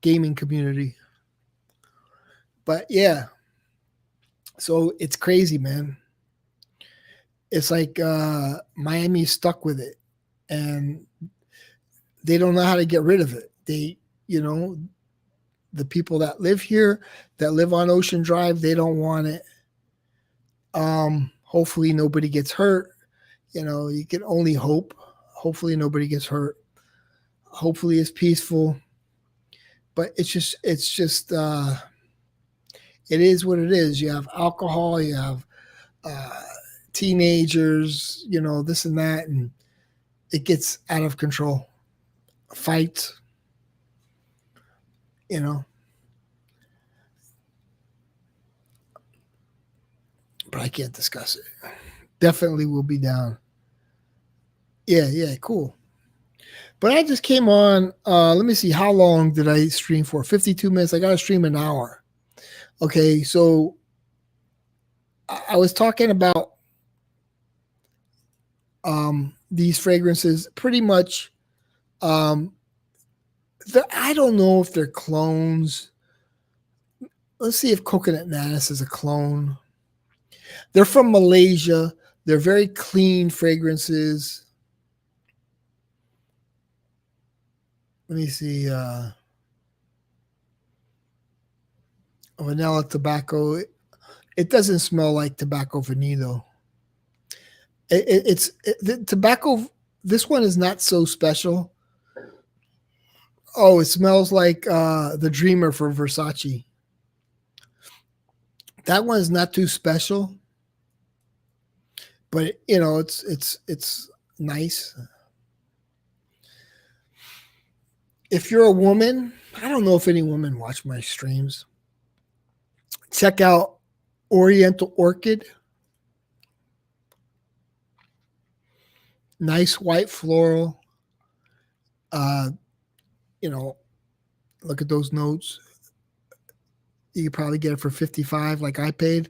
gaming community. But yeah, so it's crazy, man. It's like Miami's stuck with it, and they don't know how to get rid of it. They, you know, the people that live here, that live on Ocean Drive, they don't want it. Hopefully nobody gets hurt. You know, you can only hope. Hopefully nobody gets hurt. Hopefully it's peaceful. But it is what it is. You have alcohol, you have teenagers, you know, this and that, and it gets out of control. Fights, you know. But I can't discuss it. Definitely will be down. Yeah, cool. But I just came on. Let me see. How long did I stream for? 52 minutes. I got to stream an hour. Okay, so I was talking about these fragrances. Pretty much, I don't know if they're clones. Let's see if Coconut Nanas is a clone. They're from Malaysia. They're very clean fragrances. Let me see. Vanilla tobacco. It doesn't smell like tobacco vanilla. The tobacco. This one is not so special. Oh, it smells like the Dreamer for Versace. That one is not too special, but you know it's nice. If you're a woman, I don't know if any women watch my streams. Check out Oriental Orchid. Nice white floral. You know, look at those notes. You could probably get it for 55 like I paid.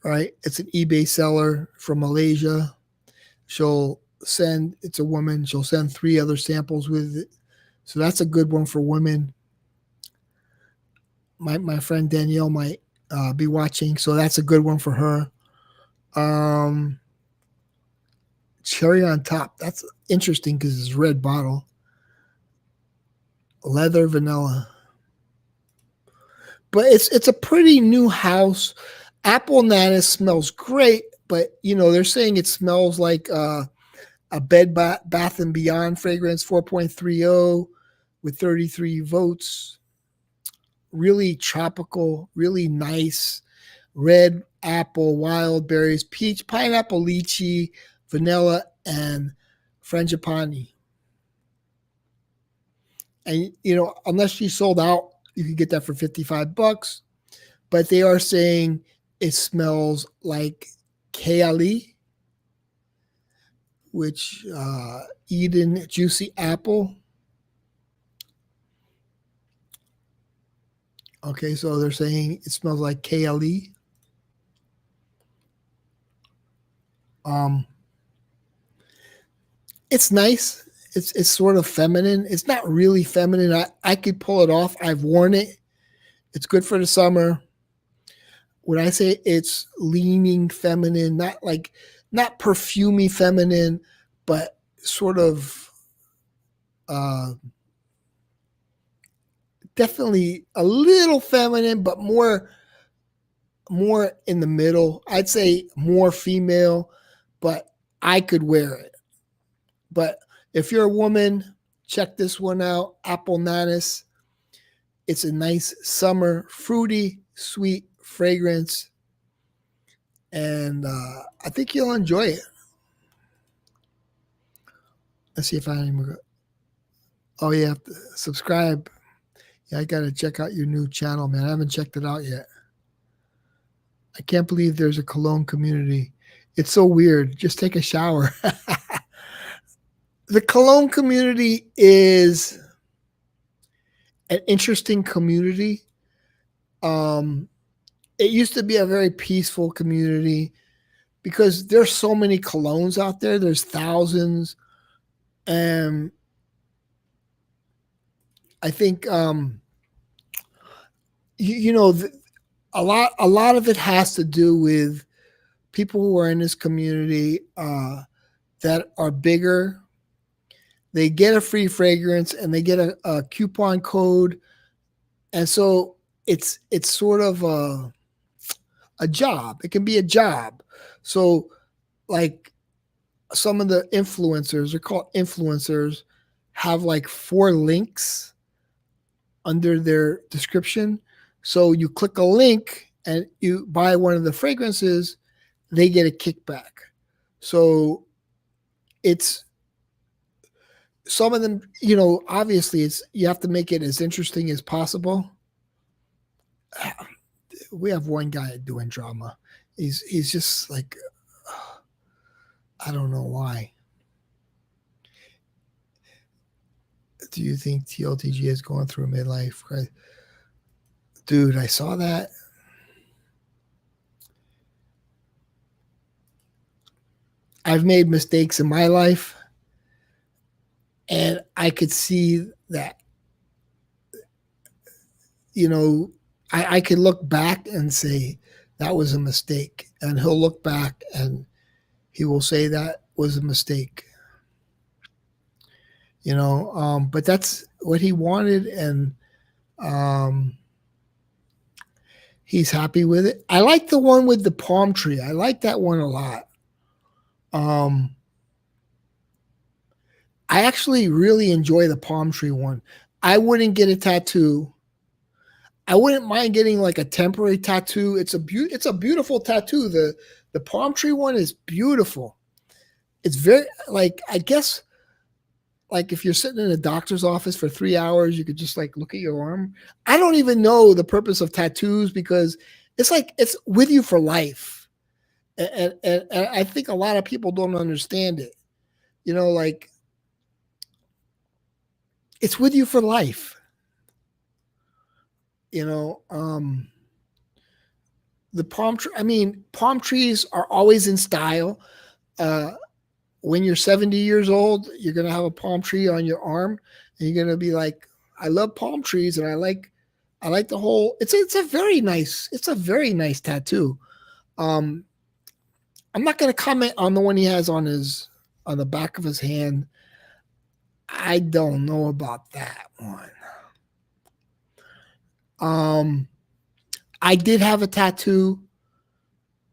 Right? It's an eBay seller from Malaysia. It's a woman. She'll send 3 other samples with it. So that's a good one for women. My friend Danielle might be watching, so that's a good one for her. Cherry on top. That's interesting because it's a red bottle. Leather vanilla. But it's a pretty new house. Apple Nanas smells great, but you know they're saying it smells like a Bed Bath and Beyond fragrance 4.30 with 33 votes. Really tropical, really nice. Red apple, wild berries, peach, pineapple, lychee, vanilla, and frangipani. And you know, unless she sold out, you can get that for $55. But they are saying it smells like Keali, which Eden juicy apple. Okay, so they're saying it smells like KLE. It's nice. It's sort of feminine. It's not really feminine. I could pull it off. I've worn it. It's good for the summer. When I say it's leaning feminine, not perfumey feminine, but sort of definitely a little feminine, but more in the middle. I'd say more female, but I could wear it. But if you're a woman, check this one out. Apple Nanas. It's a nice summer, fruity, sweet fragrance, and I think you'll enjoy it. Let's see if I even. Oh, you have to subscribe. Yeah, I gotta check out your new channel, man. I haven't checked it out yet. I can't believe there's a cologne community. It's so weird. Just take a shower. The cologne community is an interesting community. Um, it used to be a very peaceful community because there's so many colognes out there. There's thousands, and I think you know a lot of it has to do with people who are in this community that are bigger. They get a free fragrance and they get a coupon code, and so it's sort of a job. It can be a job. So like some of the influencers, they're called influencers, have like 4 links under their description. So you click a link and you buy one of the fragrances, they get a kickback. So it's some of them, obviously it's you have to make it as interesting as possible. We have one guy doing drama. He's just like I don't know why. Do you think TLTG is going through a midlife crisis? Dude, I saw that. I've made mistakes in my life, and I could see that, I could look back and say that was a mistake. And he'll look back and he will say that was a mistake. But that's what he wanted, and um, he's happy with it. I like the one with the palm tree. I like that one a lot. Um, I actually really enjoy the palm tree one. I wouldn't get a tattoo. I wouldn't mind getting like a temporary tattoo. It's a beautiful tattoo. The palm tree one is beautiful. It's very like I guess like if you're sitting in a doctor's office for 3 hours, you could just like look at your arm. I don't even know the purpose of tattoos because it's like it's with you for life. And I think a lot of people don't understand it. Like it's with you for life. You know, um, the palm tree. I mean, palm trees are always in style. Uh, when you're 70 years old, you're gonna have a palm tree on your arm, and you're gonna be like, "I love palm trees, and I like the whole." It's a very nice tattoo. Um, I'm not gonna comment on the one he has on the back of his hand. I don't know about that one. Um, I did have a tattoo,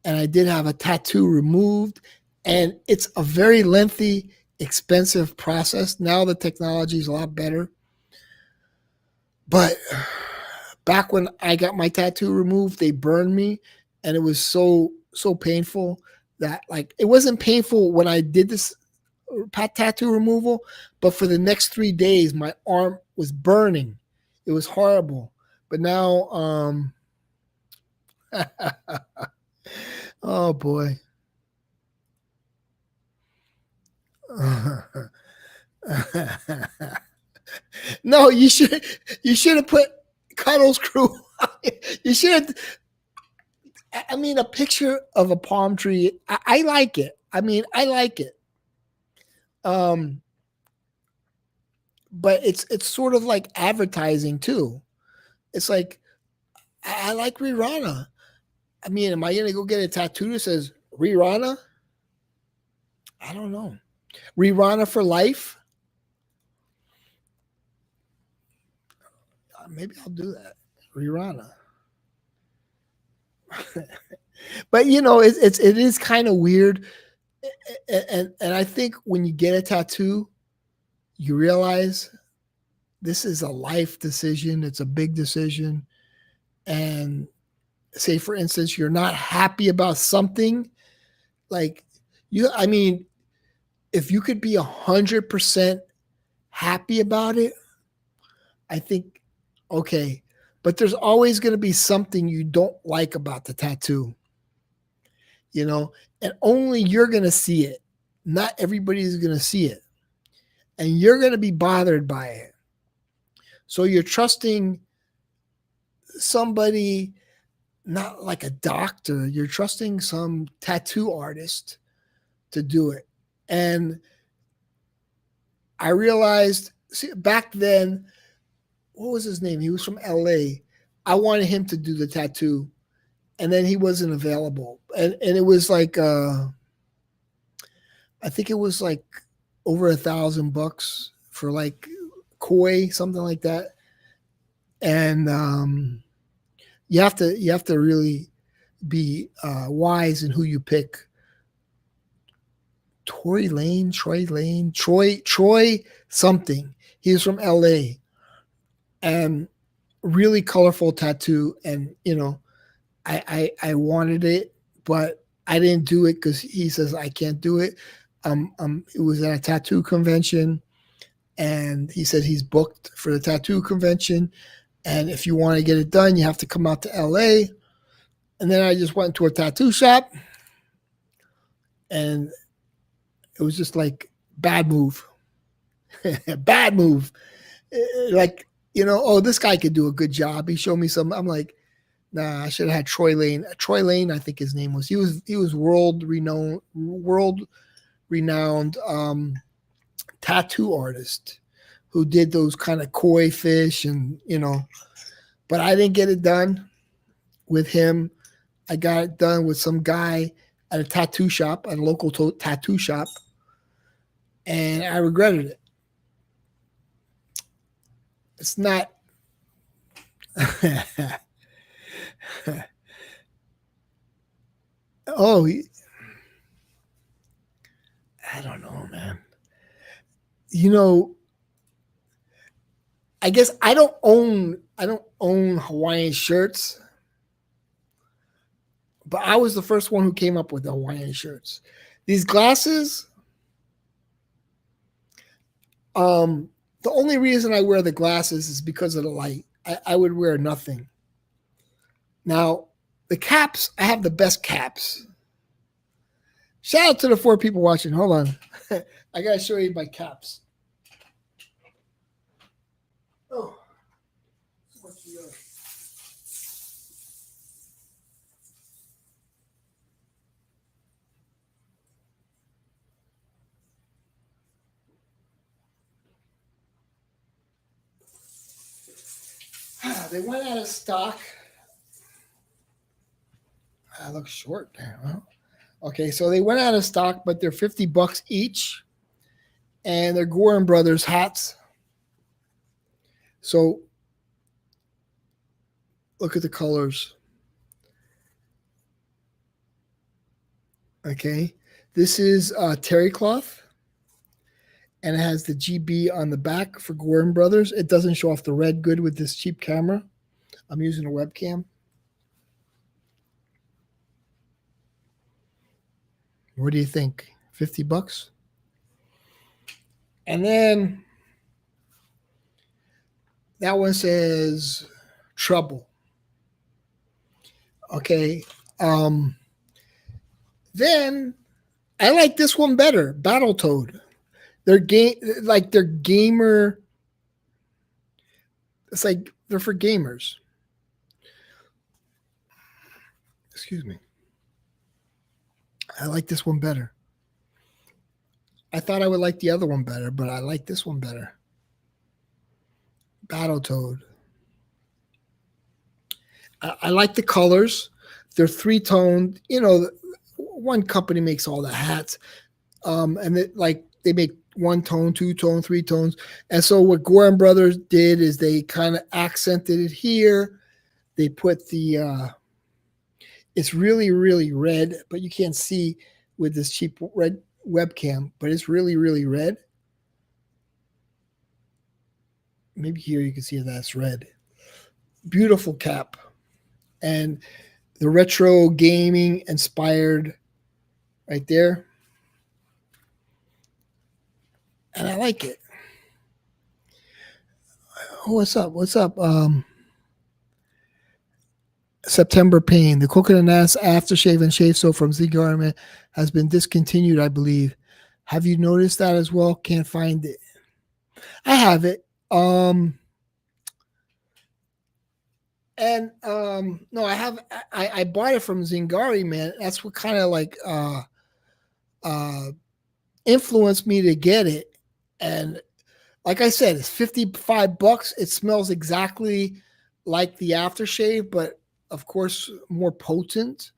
and I did have a tattoo removed, and it's a very lengthy, expensive process. Now the technology is a lot better, but back when I got my tattoo removed, they burned me, and it was so painful that like it wasn't painful when I did this tattoo removal, but for the next 3 days, my arm was burning. It was horrible. But now, oh boy. No, you should have put cuddle screw. You should have. I mean, a picture of a palm tree. I like it. I mean, I like it. Um, but it's sort of like advertising too. It's like I like Rirana. I mean, am I gonna go get a tattoo that says Rirana? I don't know. Rirana for life. Maybe I'll do that. Rirana. But it is kind of weird, and I think when you get a tattoo, you realize this is a life decision. It's a big decision. And say, for instance, you're not happy about something, like I mean, if you could be 100% happy about it, I think, okay. But there's always going to be something you don't like about the tattoo, you know, and only you're going to see it. Not everybody's going to see it. And you're going to be bothered by it. So you're trusting somebody, not like a doctor, you're trusting some tattoo artist to do it. And I realized, see, back then, what was his name? He was from LA. I wanted him to do the tattoo, and then he wasn't available. And it was like, I think it was like over $1,000 for like koi, something like that. And you have to really be wise in who you pick. Troy something. He was from LA, and really colorful tattoo. And I wanted it, but I didn't do it because he says I can't do it. It was at a tattoo convention, and he said he's booked for the tattoo convention. And if you want to get it done, you have to come out to LA. And then I just went to a tattoo shop, and it was just like bad move, bad move. Like, oh, this guy could do a good job. He showed me some. I'm like, nah, I should have had Troy Lane. Troy Lane, I think his name was. He was world renowned tattoo artist who did those kind of koi fish, and but I didn't get it done with him. I got it done with some guy at a tattoo shop, at a local tattoo shop, and I regretted it. It's not. Oh, I don't know, man. You know, I guess I don't own Hawaiian shirts, but I was the first one who came up with the Hawaiian shirts. These glasses, the only reason I wear the glasses is because of the light. I would wear nothing. Now, the caps, I have the best caps. Shout out to the 4 people watching. Hold on. I got to show you my caps. Oh. They went out of stock. I look short there. Huh? Okay, so they went out of stock, but they're $50 each, and they're Gorin Brothers hats. So look at the colors. Okay, this is terry cloth, and it has the GB on the back for Gorin Brothers. It doesn't show off the red good with this cheap camera. I'm using a webcam. What do you think? $50? And then that one says trouble. Okay. Then I like this one better. Battletoad. They're gamer. It's like they're for gamers. Excuse me. I like this one better. I thought I would like the other one better, but I like this one better. Battletoad. I like the colors. They're 3-toned. One company makes all the hats, and they make 1-tone, 2-tone, 3-tones. And so what Gorin Brothers did is they kind of accented it here. They put the it's really, really red, but you can't see with this cheap red webcam, but it's really, really red. maybe here you can see that's red. Beautiful cap. And the retro gaming inspired right there. And I like it. Oh, what's up? What's up? September Pain. The coconut ass aftershave and shave soap from Zigarman has been discontinued, I believe. Have you noticed that as well? Can't find it. I have it. And no, I have. I bought it from Zingari, man. That's what kind of like uh influenced me to get it. And like I said, it's $55. It smells exactly like the aftershave, but of course more potent.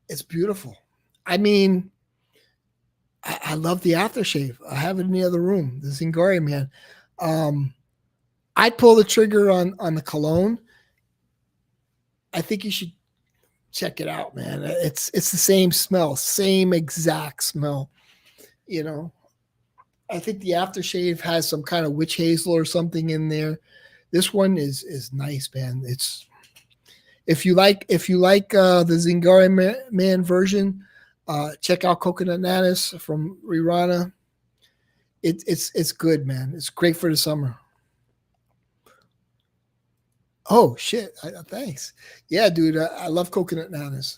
It's beautiful. I mean, I love the aftershave. I have it in the other room, the Zingari, man. Um, I'd pull the trigger on the cologne. I think you should check it out, man. It's the same smell, same exact smell. You know, I think the aftershave has some kind of witch hazel or something in there. This one is nice, man. It's if you like the Zingari man version, check out Coconut Nanas from Rirana. It's good, man. It's great for the summer. Oh shit! Thanks. Yeah, dude, I love Coconut Nanas.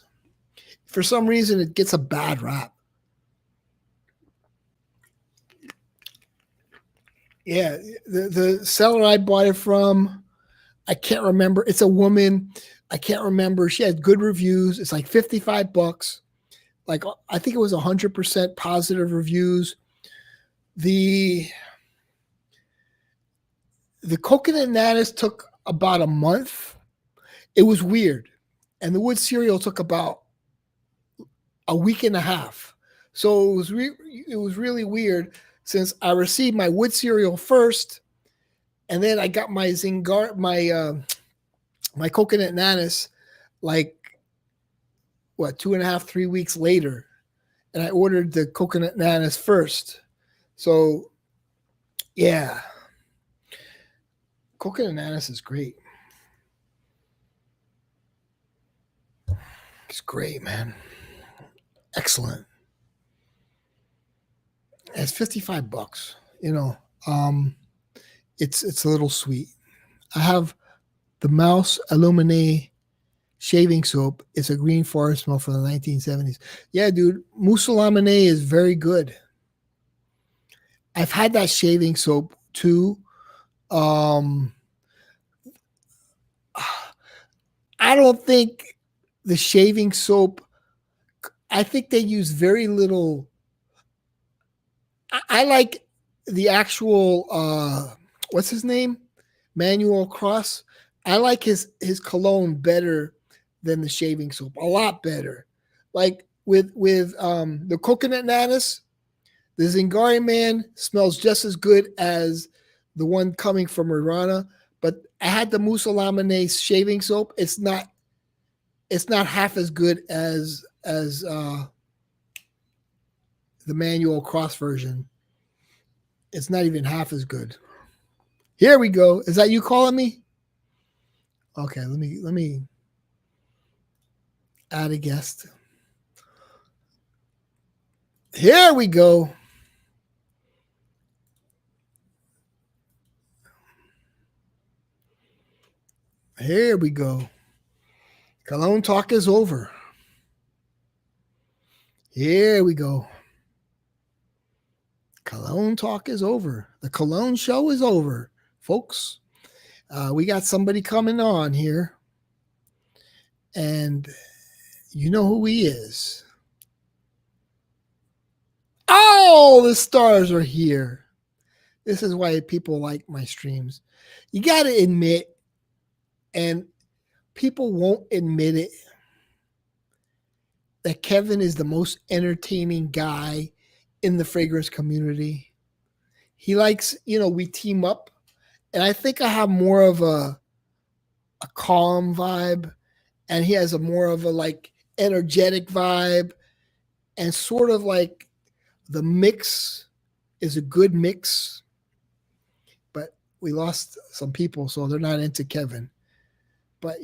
For some reason, it gets a bad rap. Yeah, the seller I bought it from, I can't remember. It's a woman. I can't remember. She had good reviews. It's like $55. Like I think it was 100% positive reviews. The the coconut nanas took about a month. It was weird, and the wood cereal took about a week and a half. So it was really weird since I received my wood cereal first, and then I got my Zingar my coconut nanas like what 2.5 3 weeks later, and I ordered the coconut nanas first. So yeah, coconut nanas is great. It's great, man. Excellent. It's $55. You know, um, it's a little sweet. I have the Mouse Illuminé shaving soap. It's a green forest smell from the 1970s. Yeah, dude, Mousse Illuminé is very good. I've had that shaving soap too. Um, I don't think the shaving soap. I think they use very little. I like the actual. What's his name? Manuel Cross. I like his cologne better than the shaving soap. A lot better. Like with the coconut nanas, the Zingari man smells just as good as the one coming from Rirana. But I had the Mousse Lamine shaving soap. It's not half as good as the Manual Cross version. It's not even half as good. Here we go. Is that you calling me? Okay, let me add a guest. Here we go. Here we go. Cologne talk is over. Here we go. Cologne talk is over. The Cologne show is over, folks. We got somebody coming on here, and you know who he is. All the stars are here. This is why people like my streams. You got to admit, and people won't admit it, that Kevin is the most entertaining guy in the fragrance community. He likes, we team up, and I think I have more of a calm vibe, and he has a more of a like energetic vibe, and sort of like the mix is a good mix. But we lost some people, so they're not into Kevin. But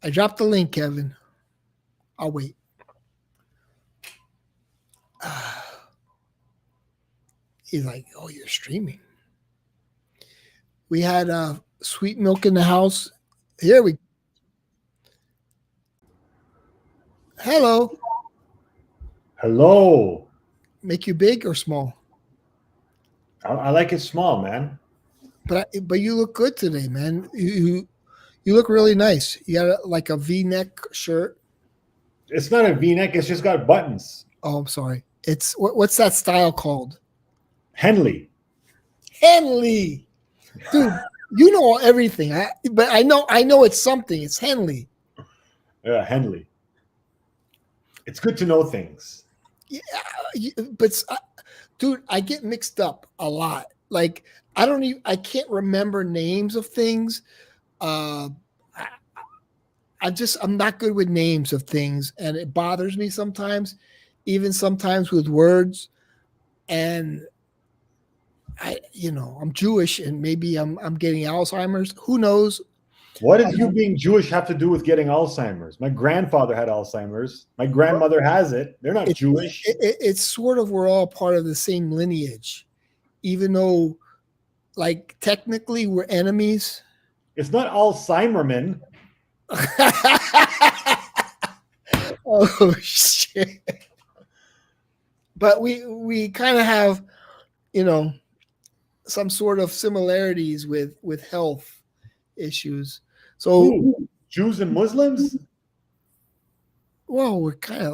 I dropped the link, Kevin. I'll wait. He's like, "Oh, you're streaming." We had sweet milk in the house. Here we. Hello. Hello. Make you big or small? I like it small, man. But you look good today, man. You look really nice. You got like a V-neck shirt. It's not a V-neck. It's just got buttons. Oh, I'm sorry. It's what's that style called? Henley. Henley, dude. You know everything. But I know it's something. It's Henley. Yeah, Henley. It's good to know things. Yeah, but dude, I get mixed up a lot. Like I can't remember names of things. Uh, I'm not good with names of things, and it bothers me sometimes, even sometimes with words. And I'm Jewish, and maybe I'm getting Alzheimer's. Who knows? What does you being Jewish have to do with getting Alzheimer's? My grandfather had Alzheimer's. My grandmother has it. They're not Jewish. It's sort of, we're all part of the same lineage, even though, like, technically we're enemies. It's not Alzheimerman. Oh shit! But we kind of have, some sort of similarities with health issues. So Ooh, Jews and Muslims. well, we're kind of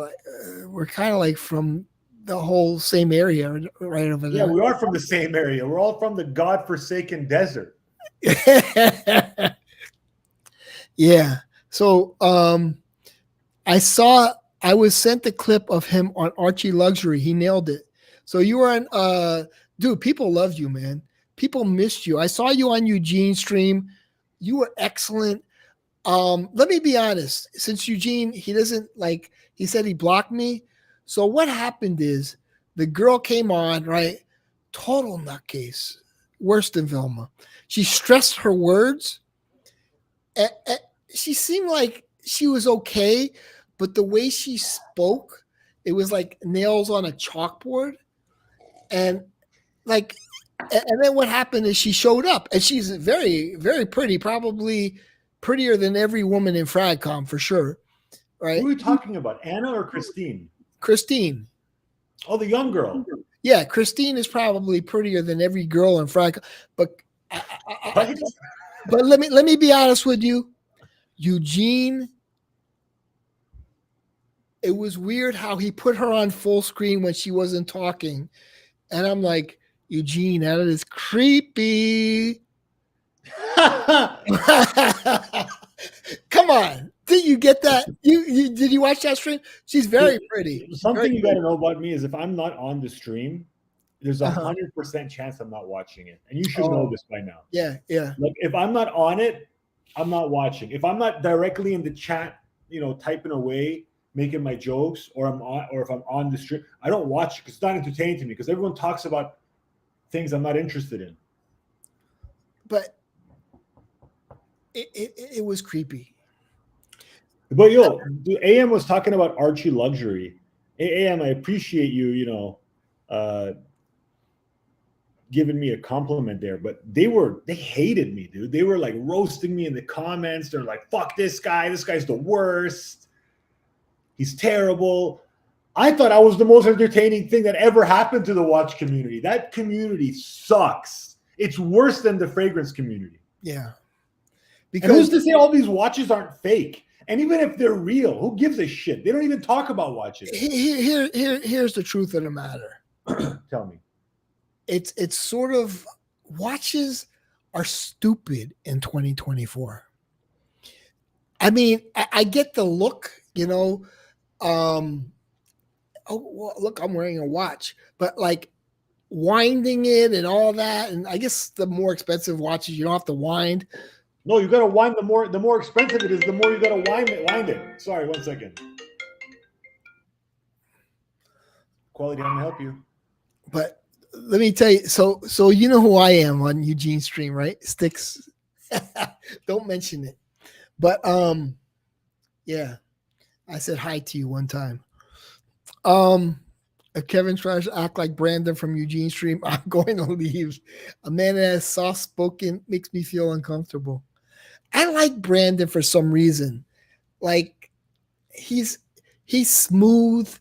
like from the whole same area, right over Yeah, there. we are from the same area. We're all from the godforsaken desert. Yeah. So I was sent a clip of him on Archie Luxury. He nailed it. So you were on dude, people loved you, man. People missed you. I saw you on Eugene's stream. You were excellent. Let me be honest. Since Eugene, he said he blocked me. So what happened is the girl came on, right? Total nutcase. Worse than Vilma. She stressed her words. She seemed like she was okay, but the way she spoke, it was like nails on a chalkboard. And like, and then what happened is she showed up, and she's very, very pretty, probably prettier than every woman in Fragcom for sure. Right? Who are we talking about? Anna or Christine? Christine. Oh, the young girl. Yeah, Christine is probably prettier than every girl in Fragcom. But but let me be honest with you. Eugene, it was weird how he put her on full screen when she wasn't talking. And I'm like, Eugene, that is creepy. Come on. Did you get that? You did you watch that stream? She's very pretty. Something you got to know about me is if I'm not on the stream, there's 100% chance I'm not watching it. And you should know this by now. Yeah, yeah. Like if I'm not on it, I'm not watching. If I'm not directly in the chat, typing away, making my jokes, or if I'm on the stream, I don't watch it because it's not entertaining to me because everyone talks about things I'm not interested in. But it was creepy. But AM was talking about Archie Luxury. AM, I appreciate you, giving me a compliment there, but they hated me, dude. They were like roasting me in the comments. They're like, fuck this guy. This guy's the worst. He's terrible. I thought I was the most entertaining thing that ever happened to the watch community. That community sucks. It's worse than the fragrance community. Yeah. Because who's to say all these watches aren't fake? And even if they're real, who gives a shit? They don't even talk about watches. Here's the truth of the matter. Tell me. It's sort of, watches are stupid in 2024. I mean, I get the look, oh, well, look, I'm wearing a watch, but like winding it and all that. And I guess the more expensive watches, you don't have to wind. No, you got to wind. The more expensive it is, the more you got to wind it. Sorry, 1 second. Quality, I'm going to help you. But let me tell you. So you know who I am on Eugene Stream, right? Sticks. Don't mention it. But yeah, I said hi to you one time. If Kevin tries to act like Brandon from Eugene Stream, I'm going to leave. A man that is soft spoken makes me feel uncomfortable. I like Brandon for some reason. Like he's smooth.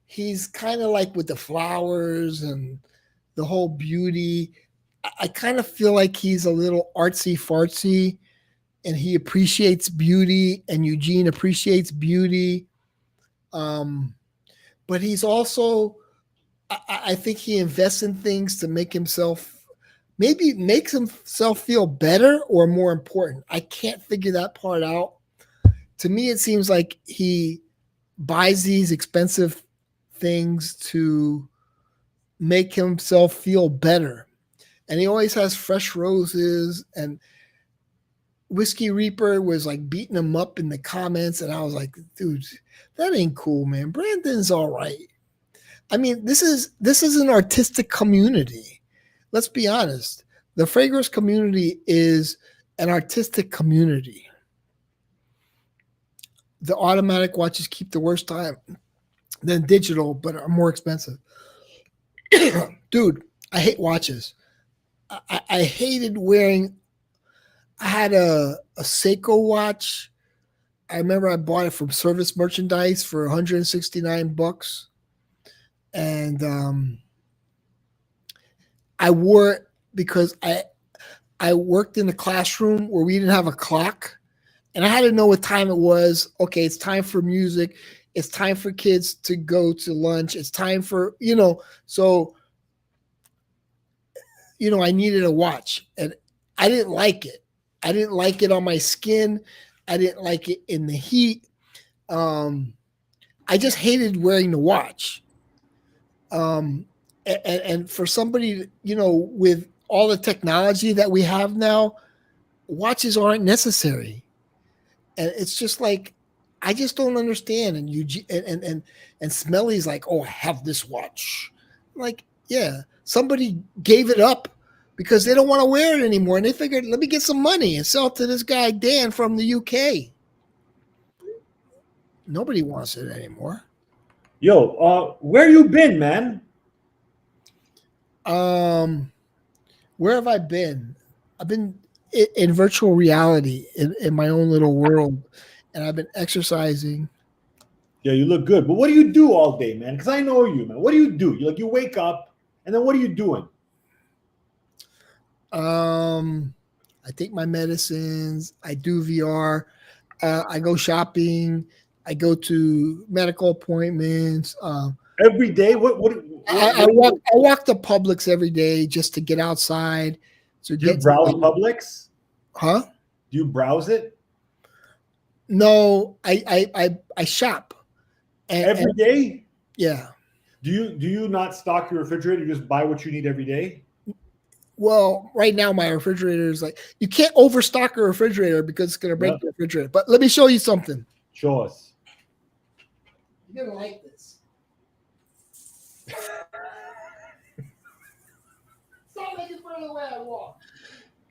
He's kind of like with the flowers and the whole beauty. I kind of feel like he's a little artsy fartsy and he appreciates beauty and Eugene appreciates beauty. But he's also, I think he invests in things to make himself, maybe makes himself feel better or more important. I can't figure that part out. To me, it seems like he buys these expensive things to make himself feel better. And he always has fresh roses, and Whiskey Reaper was like beating him up in the comments. And I was like, dude, that ain't cool, man. Brandon's all right. I mean, this is an artistic community. Let's be honest. The fragrance community is an artistic community. The automatic watches keep the worst time than digital, but are more expensive. Dude, I hate watches. I hated wearing. I had a Seiko watch. I remember I bought it from Service Merchandise for $169, and I wore it because I worked in a classroom where we didn't have a clock, and I had to know what time it was. Okay, it's time for music. It's time for kids to go to lunch. It's time for so. I needed a watch, and I didn't like it. I didn't like it on my skin. I didn't like it in the heat. I just hated wearing the watch. And for somebody, with all the technology that we have now, watches aren't necessary. And it's just like, I just don't understand. And and Smelly's like, oh, I have this watch. I'm like, yeah, somebody gave it up because they don't want to wear it anymore. And they figured, let me get some money and sell it to this guy, Dan, from the UK. Nobody wants it anymore. Yo, where you been, man? Where have I been? I've been in virtual reality in my own little world, and I've been exercising. Yeah, you look good. But what do you do all day, man? Because I know you, man. What do you do? You wake up, and then what are you doing? I take my medicines. I do VR. I go shopping. I go to medical appointments. Every day? I walk to Publix every day just to get outside. To Do you browse Publix? Huh? Do you browse it? No, I shop. Every day? Yeah. Do you not stock your refrigerator? You just buy what you need every day? Well, right now my refrigerator is like, you can't overstock a refrigerator because it's going to break the refrigerator. But let me show you something. Show us. You're going to like this. Stop making fun of the way I walk.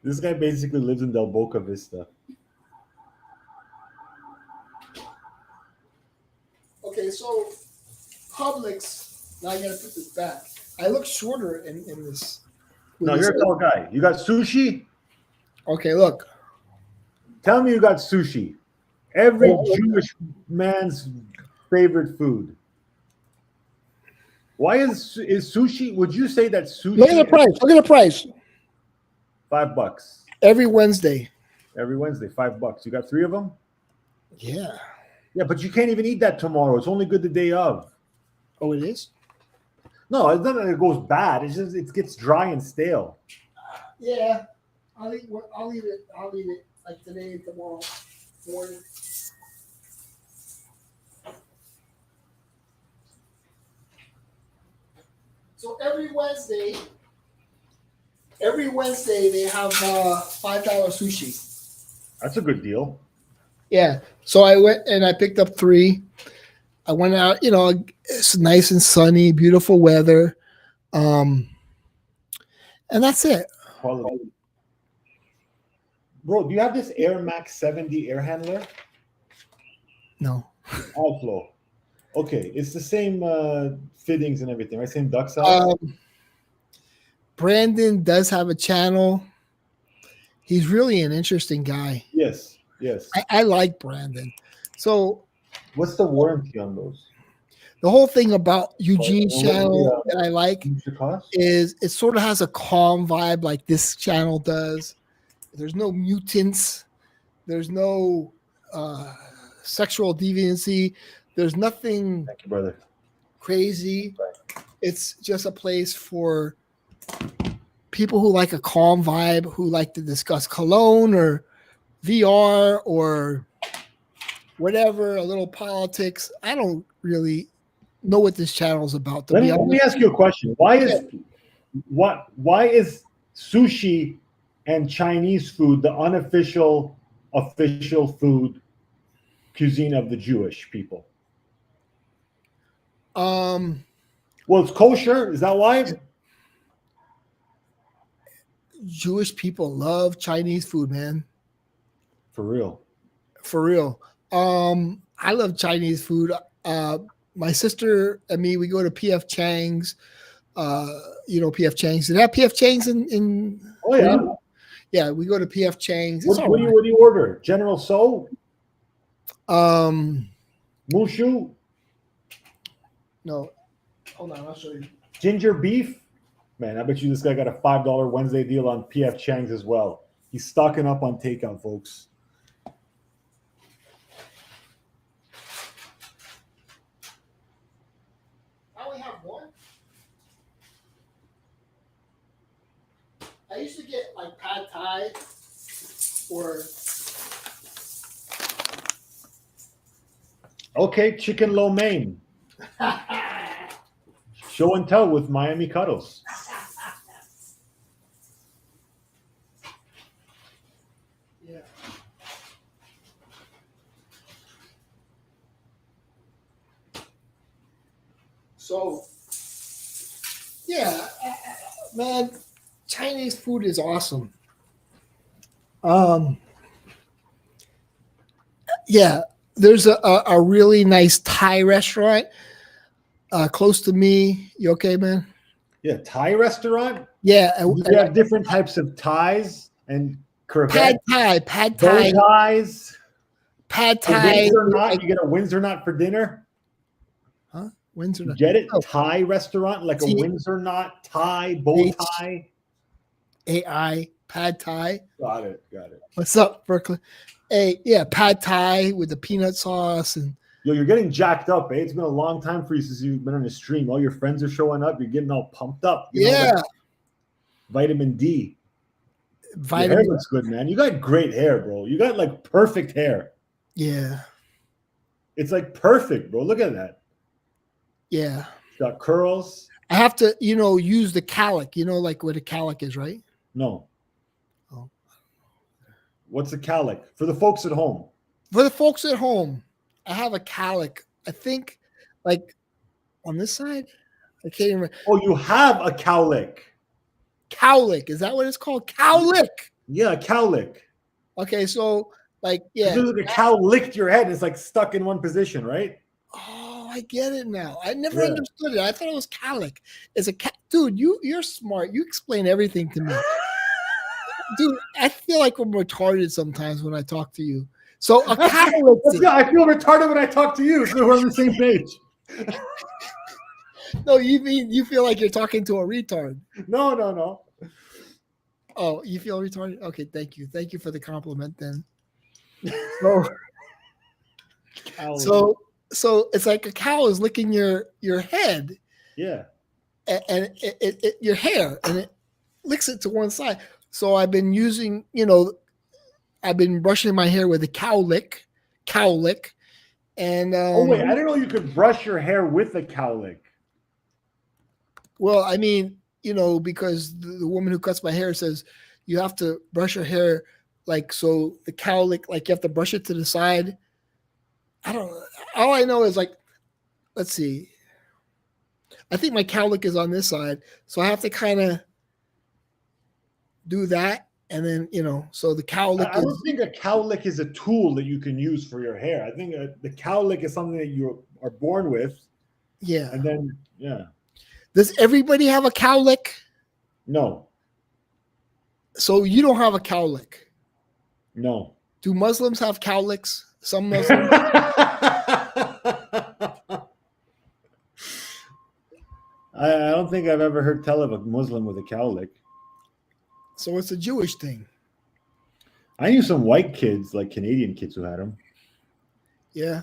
This guy basically lives in Del Boca Vista. Okay, so Publix. Now I got to put this back. I look shorter in this. No, you're a tall guy. You got sushi? Okay, look. Tell me you got sushi. Every Jewish man's favorite food. Why is sushi? Would you say that sushi? Look at the price. Look at the price. $5. Every Wednesday. Every Wednesday, $5. You got 3 of them? Yeah. Yeah, but you can't even eat that tomorrow. It's only good the day of. Oh, it is? No, it's not that it goes bad. It's just it gets dry and stale. Yeah. I'll eat it like today and tomorrow morning. So every Wednesday they have $5 sushi. That's a good deal. Yeah. So I went and I picked up 3. I went out, it's nice and sunny, beautiful weather. and that's it. Quality. Bro, do you have this Air Max 70 air handler? No. Outflow. Okay, it's the same fittings and everything, right? Same duct size. Brandon does have a channel. He's really an interesting guy. Yes, yes. I like Brandon. So What's the warranty on those? the whole thing about Eugene's What's the, channel that I like the cost? is it sort of has a calm vibe like this channel does. There's no mutants. There's no sexual deviancy. There's nothing Thank you, brother. crazy. It's just a place for people who like a calm vibe, who like to discuss cologne or VR or whatever, a little politics. I don't really know what this channel is about. Let me ask you a question. Why is sushi and Chinese food the unofficial official food cuisine of the Jewish people? Well, it's kosher. Is that why? Jewish people love Chinese food, man. For real. For real. I love Chinese food. My sister and me, we go to PF Chang's. PF Chang's. Did they have PF Chang's in Oh yeah. Yeah, we go to PF Chang's. What do you order? General So? Mushu? No. Hold on, I'll show you. Ginger beef? Man, I bet you this guy got a $5 Wednesday deal on PF Chang's as well. He's stocking up on takeout, folks. I only have one. I used to get like pad thai or Okay, chicken lo mein. Show and tell with Miami Cuddles. yeah. So yeah, man, Chinese food is awesome. Yeah, there's a really nice Thai restaurant close to me. You okay, man? Yeah, Thai restaurant. Yeah, You have different types of Thais and pad crevettes, Thai, bow ties. pad A Thai. Windsor knot. You get a Windsor knot for dinner. Huh? Windsor You knot. get it? Oh. Thai restaurant, like a Windsor knot, Thai, bow tie. AI pad Thai. Got it. What's up, Berkeley? Hey, yeah, pad Thai with the peanut sauce and Yo, you're getting jacked up, eh? It's been a long time for you since you've been on the stream. All your friends are showing up. You're getting all pumped up. You know, like vitamin D. Your hair looks good, man. You got great hair, bro. You got like perfect hair. Yeah. It's like perfect, bro. Look at that. Yeah. It's got curls. I have to, use the calic, like what a calic is, right? No. Oh. What's a calic? For the folks at home. For the folks at home, I have a calic. I think like on this side. I can't even remember. Oh, you have a cowlick. Cowlick. Is that what it's called? Cowlick. Yeah, a cowlick. Okay, so like, yeah. It's like a cow licked your head. It's like stuck in one position, right? Oh, I get it now. I never understood it. I thought it was cowlick. It's a dude. You're smart. You explain everything to me, dude. I feel like I'm retarded sometimes when I talk to you. So a cowlick. Yeah, I feel retarded when I talk to you. So we're on the same page. No, you mean you feel like you're talking to a retard? No. Oh, you feel retarded? Okay, thank you. Thank you for the compliment. Then. So it's like a cow is licking your head. Yeah. And it your hair, and it licks it to one side. So I've been using, I've been brushing my hair with a cowlick. And oh wait, I didn't know you could brush your hair with a cowlick. Well, I mean, because the woman who cuts my hair says you have to brush your hair like so. The cowlick, like you have to brush it to the side. I don't. All I know is like, let's see. I think my cowlick is on this side, so I have to kind of do that, and then so the cowlick I don't is think a cowlick is a tool that you can use for your hair. I think the cowlick is something that you are born with, yeah. and then Does everybody have a cowlick? no, So you don't have a cowlick. no. Do Muslims have cowlicks? Some Muslims. I don't think I've ever heard tell of a Muslim with a cowlick. So it's a Jewish thing. I knew some white kids, like Canadian kids, who had them. Yeah.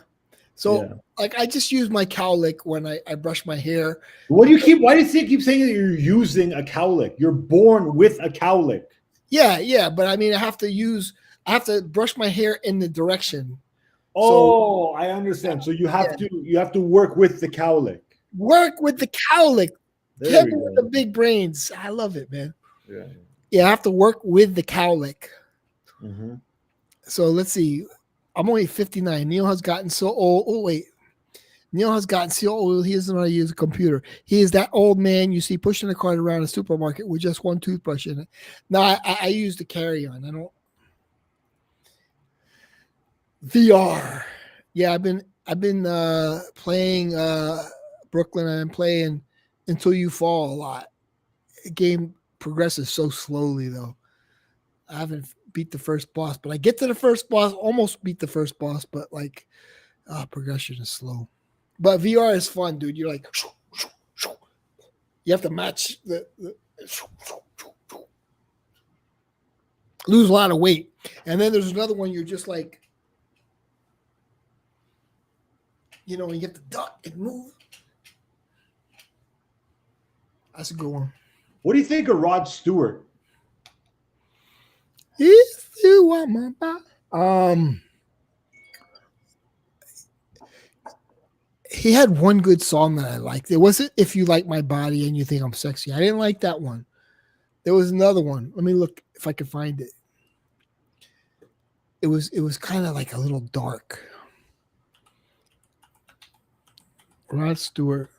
So Yeah. like I just use my cowlick when I brush my hair. What do you keep? Why do you keep saying that you're using a cowlick? You're born with a cowlick. Yeah. But I mean, I have to brush my hair in the direction. Oh, I understand. So you have to work with the cowlick. Work with the cowlick. There Kevin we with go. the big brains. I love it, man. Yeah. Yeah, I have to work with the cowlick. Mm-hmm. So let's see. I'm only 59. Neil has gotten so old. Oh, wait. Neil has gotten so old, he doesn't know how to use a computer. He is that old man you see pushing the cart around a supermarket with just one toothbrush in it. No, I use the carry-on. I don't. VR. Yeah, I've been playing Brooklyn, and I'm playing Until You Fall a lot. The game progresses so slowly, though. I haven't beat the first boss, but I get to the first boss, almost beat the first boss, but like progression is slow. But VR is fun, dude. You're like, you have to match the lose a lot of weight. And then there's another one you're just like, you have to duck and move. That's a good one. What do you think of Rod Stewart? If you want my body. He had one good song that I liked. It wasn't If You Like My Body and You Think I'm Sexy. I didn't like that one. There was another one. Let me look if I can find it. It was kind of like a little dark. Rod Stewart.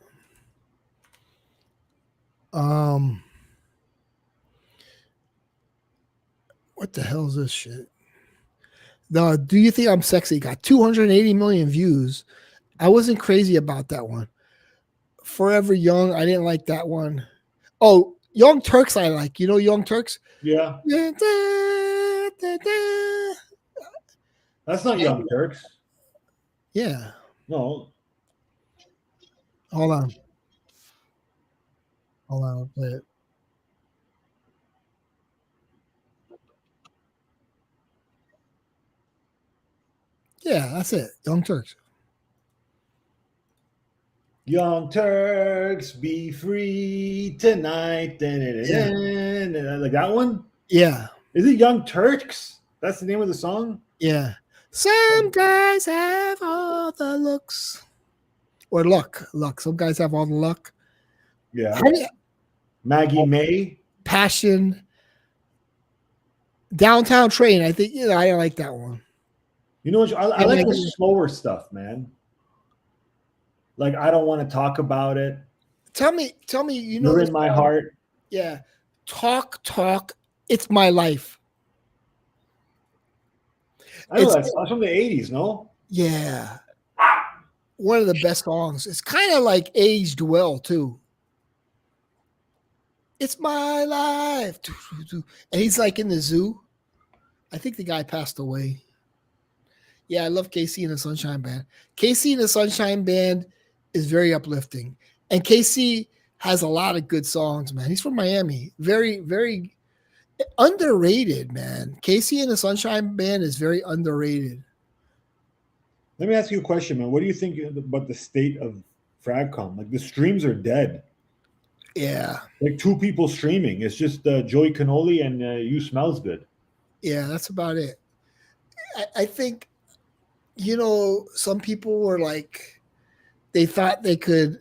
What the hell is this shit? The Do You Think I'm Sexy got 280 million views. I wasn't crazy about that one. Forever Young, I didn't like that one. Oh, Young Turks I like. You know Young Turks? Yeah. That's not Young Turks. Yeah. No. Hold on, I'll play it. Yeah, that's it. Young Turks. Young Turks, be free tonight. Like that one? Yeah. Is it Young Turks? That's the name of the song? Yeah. Some guys have all the looks. Or luck. Some guys have all the luck. Yeah. Maggie May. Passion. Downtown Train. I think, I don't like that one. You know what? I like the slower stuff, man. Like, I don't want to talk about it. Tell me, You're in my heart. Yeah. Talk. It's my life. I know that's from the 80s, no? Yeah. One of the best songs. It's kind of like aged well, too. It's my life. And he's like in the zoo. I think the guy passed away. Yeah, I love KC and the Sunshine Band. KC and the Sunshine Band is very uplifting. And KC has a lot of good songs, man. He's from Miami. Very, very underrated, man. KC and the Sunshine Band is very underrated. Let me ask you a question, man. What do you think about the state of Fragcom? Like, the streams are dead. Yeah. Like, 2 people streaming. It's just Joey Cannoli and You Smells Good. Yeah, that's about it. I think, some people were like, they thought they could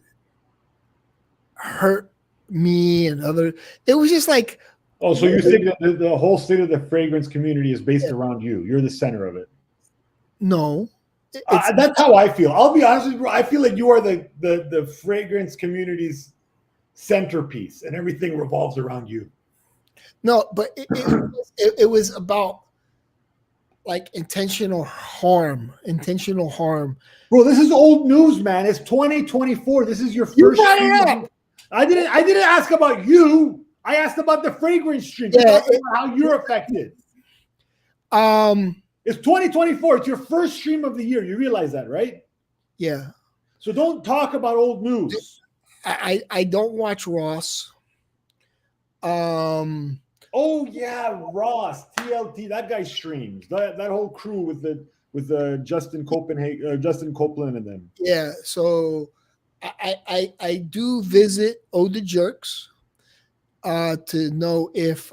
hurt me and other. It was just like. Oh, so you think that the whole state of the fragrance community is based around you? You're the center of it. No. That's how I feel. I'll be honest with you. I feel like you are the fragrance community's centerpiece, and everything revolves around you. No, but it was about like intentional harm. Bro, this is old news, man. It's 2024. This is your You first brought stream it of- up. I didn't ask about you. I asked about the fragrance stream. Yeah, You're talking about how you're affected. It's 2024. It's your first stream of the year. You realize that, right? Yeah. So don't talk about old news. I don't watch Ross. Oh yeah, Ross, TLT, that guy streams. That whole crew with the Justin Copeland and them. Yeah, so I do visit Ode to Jerks to know if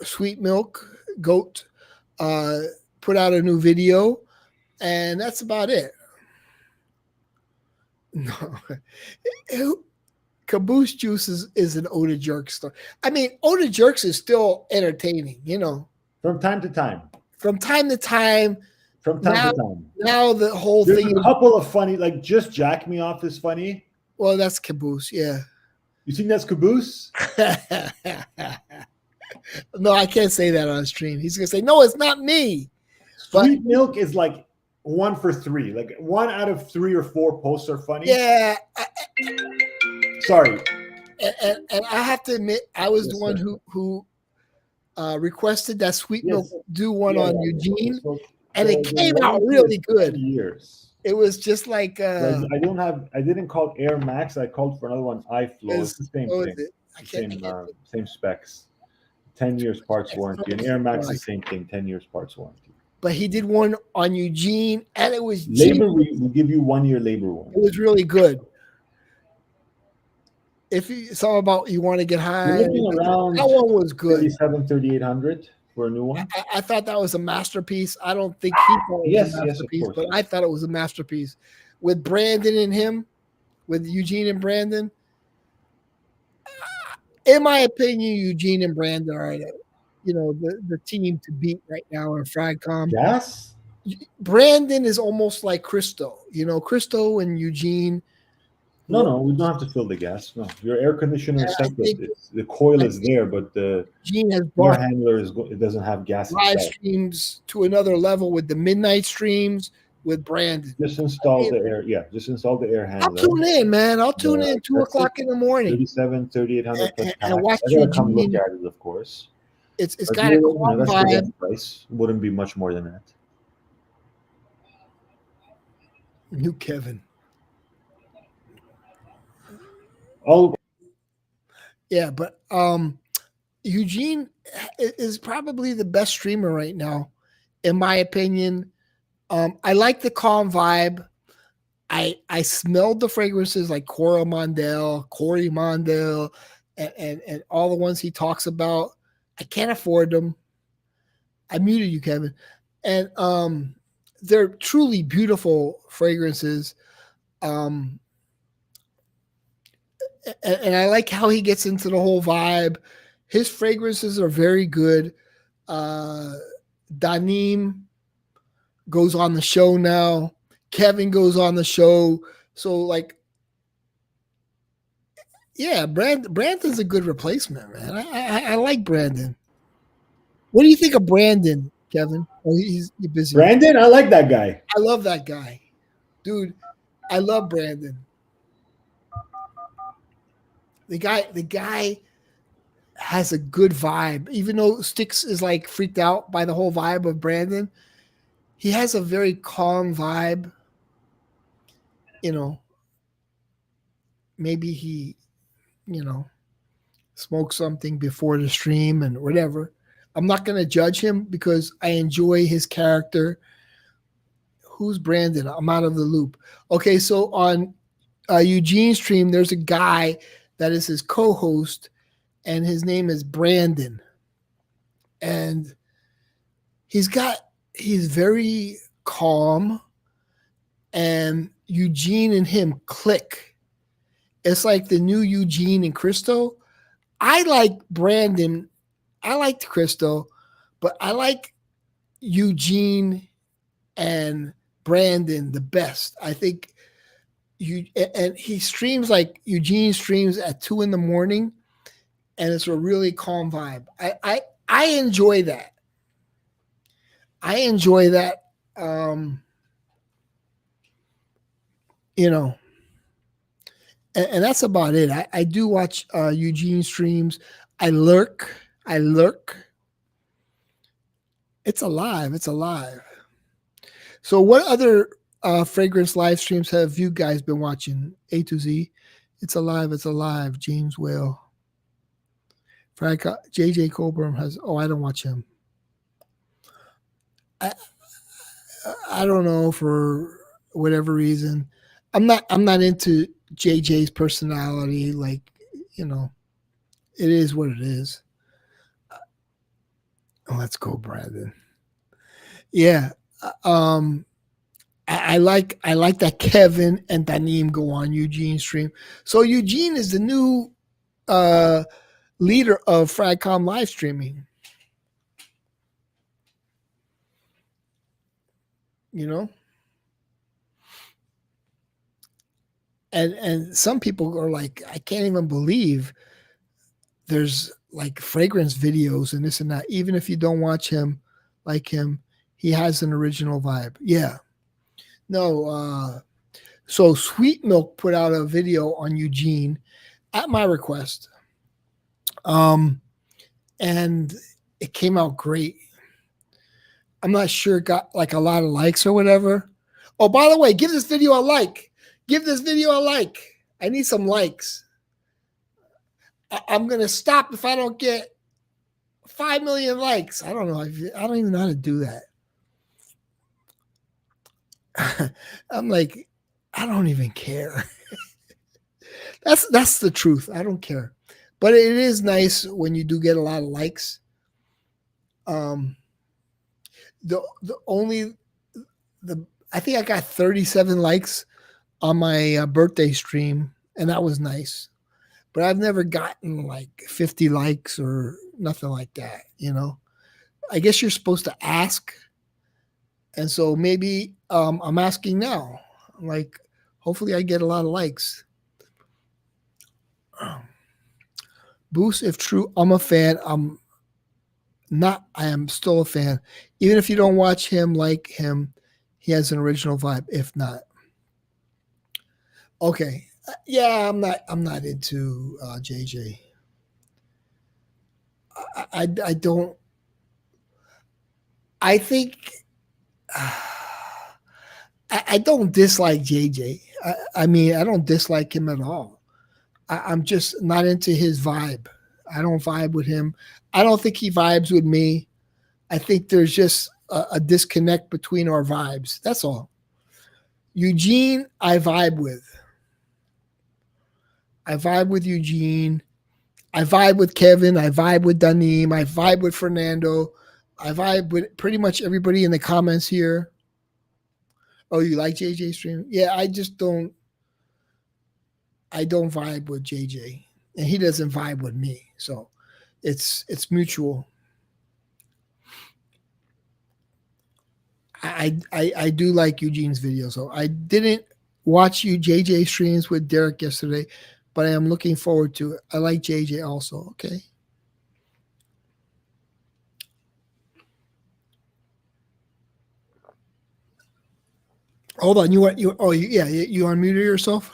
Sweet Milk Goat put out a new video, and that's about it. No, Caboose Juice is an Ode to Jerks story. I mean, Ode to Jerks is still entertaining, From time to time. From time to time. From time to time. Now the whole There's thing. a couple of funny, like Just Jack Me Off is funny. Well, that's Caboose, yeah. You think that's Caboose? No, I can't say that on stream. He's gonna say, "No, it's not me." Sweet Milk is like 1 for 3. Like 1 out of 3 or 4 posts are funny. Yeah. Sorry. And I have to admit, I was the one who requested that Sweet Milk do one on Eugene, and it came out really good. Years. It was just like I didn't call it Air Max. I called for another one, iFlow. It's the same thing. Same specs. 10 years parts warranty. And Air Max is the same thing. 10 years parts warranty. But he did one on Eugene, and it was labor. We give you 1 year labor warranty. It was really good. If it's all about you want to get high, you're looking around that one was good. 3,800 for a new one. I thought that was a masterpiece. I don't think he thought it was a masterpiece, but I thought it was a masterpiece. With Brandon and him, with Eugene and Brandon. In my opinion, Eugene and Brandon are the team to beat right now in Fragcom. Yes. Brandon is almost like Christo. Christo and Eugene. No, we don't have to fill the gas. No, your air conditioner is separate. The coil is there, but the air handler it doesn't have gas. Live streams to another level with the midnight streams with Brandon. Just install the air. Yeah, just install the air handler. I'll tune in, man. I'll tune in 2 o'clock in the morning. 3,800 and watch you. Come look at it, of course. It's got a calm vibe. Price wouldn't be much more than that. New Kevin. Oh, yeah, but Eugene is probably the best streamer right now, in my opinion. I like the calm vibe. I smelled the fragrances like Corey Mondale, and all the ones he talks about. I can't afford them. I muted you, Kevin. And they're truly beautiful fragrances. And I like how he gets into the whole vibe. His fragrances are very good. Danim goes on the show now. Kevin goes on the show. So, Brandon's a good replacement, man. I like Brandon. What do you think of Brandon, Kevin? Oh, he's busy. Brandon? I like that guy. I love that guy. Dude, I love Brandon. The guy has a good vibe. Even though Styx is freaked out by the whole vibe of Brandon, he has a very calm vibe. Maybe he, smoked something before the stream and whatever. I'm not going to judge him because I enjoy his character. Who's Brandon? I'm out of the loop. Okay, so on Eugene's stream, there's a guy that is his co-host, and his name is Brandon. And he's very calm, and Eugene and him click. It's like the new Eugene and Christo. I like Brandon. I liked Christo, but I like Eugene and Brandon the best. I think and he streams Eugene streams at 2 a.m, and it's a really calm vibe. I enjoy that. I enjoy that. Um, you know, and that's about it. I do watch Eugene streams. I lurk. I lurk. It's alive. It's alive. So, what other fragrance live streams have you guys been watching? A to Z. It's alive. It's alive. James Whale. Frank JJ Coburn has. Oh, I don't watch him. I I don't know, for whatever reason. I'm not into JJ's personality. Like, you know, it is what it is. Let's go, Brandon. Yeah. Um, I like that Kevin and Danim go on Eugene stream. So Eugene is the new leader of Fragcom live streaming. You know, and some people are like, I can't even believe there's like fragrance videos and this and that. Even if you don't watch him, like him, he has an original vibe. Yeah. No. So Sweet Milk put out a video on Eugene at my request. And it came out great. I'm not sure it got like a lot of likes or whatever. Oh, by the way, give this video a like. Give this video a like. I need some likes. I'm going to stop if I don't get 5 million likes. I don't know. I don't even know how to do that. I'm like, I don't even care. That's the truth. I don't care. But it is nice when you do get a lot of likes. I think I got 37 likes on my birthday stream, and that was nice. But I've never gotten like 50 likes or nothing like that, you know. I guess you're supposed to ask. And so maybe I'm asking now. Like, hopefully I get a lot of likes. Boost, if true, I'm a fan. I am still a fan. Even if you don't watch him, like him, he has an original vibe. If not. Okay. Yeah, I'm not into JJ. I don't. I think I don't dislike JJ. I mean, I don't dislike him at all. I'm just not into his vibe. I don't vibe with him. I don't think he vibes with me. I think there's just a disconnect between our vibes. That's all. Eugene, I vibe with. I vibe with Eugene. I vibe with Kevin. I vibe with Danim. I vibe with Fernando. I vibe with pretty much everybody in the comments here. Oh, you like JJ stream? Yeah, I don't vibe with JJ, and he doesn't vibe with me. So it's mutual. I do like Eugene's video. So I didn't watch JJ streams with Derek yesterday, but I am looking forward to it. I like JJ also. Okay. Hold on. You unmuted yourself?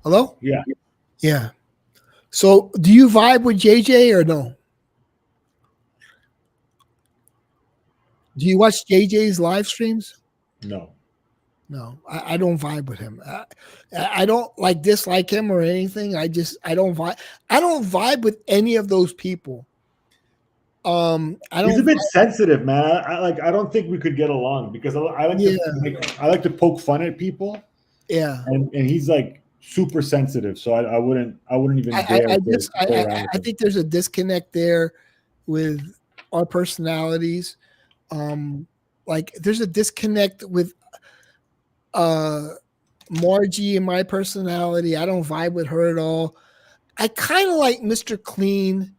Hello? Yeah. Yeah. So do you vibe with JJ or no? Do you watch JJ's live streams? No. No, I don't vibe with him. I don't like dislike him or anything. I don't vibe. I don't vibe with any of those people. He's a bit sensitive, man. I don't think we could get along because I like to poke fun at people. Yeah, and he's like super sensitive, so I wouldn't even dare. I think there's a disconnect there with our personalities. Like there's a disconnect with Margie and my personality. I don't vibe with her at all. I kind of like Mr. Clean.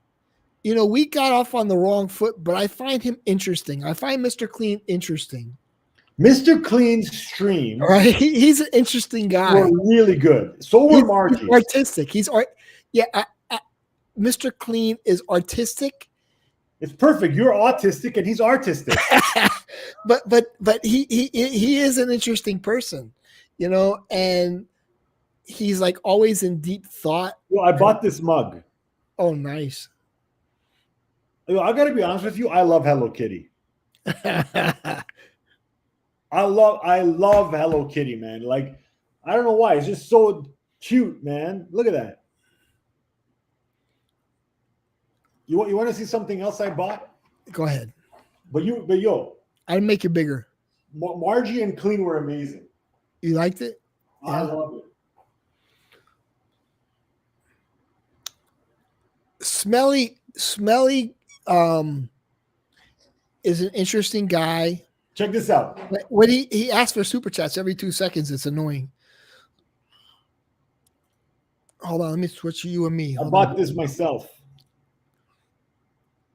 You know, we got off on the wrong foot, but I find him interesting. I find Mr. Clean interesting. Mr. Clean's streams, right? He's an interesting guy. Were really good. So were Margie. He's artistic. He's art. Yeah, Mr. Clean is artistic, It's perfect. You're autistic and he's artistic. but he is an interesting person, you know, and he's like always in deep thought. Yo, I bought this mug. Oh, nice. Yo, I gotta be honest with you. I love Hello Kitty. I love Hello Kitty, man. Like, I don't know why. It's just so cute, man. Look at that. You want to see something else I bought? Go ahead. But yo, I'd make it bigger. Margie and Clean were amazing. You liked it? I love it. Smelly is an interesting guy. Check this out. When he asks for super chats every 2 seconds, it's annoying. Hold on, let me switch you and me. I bought this myself.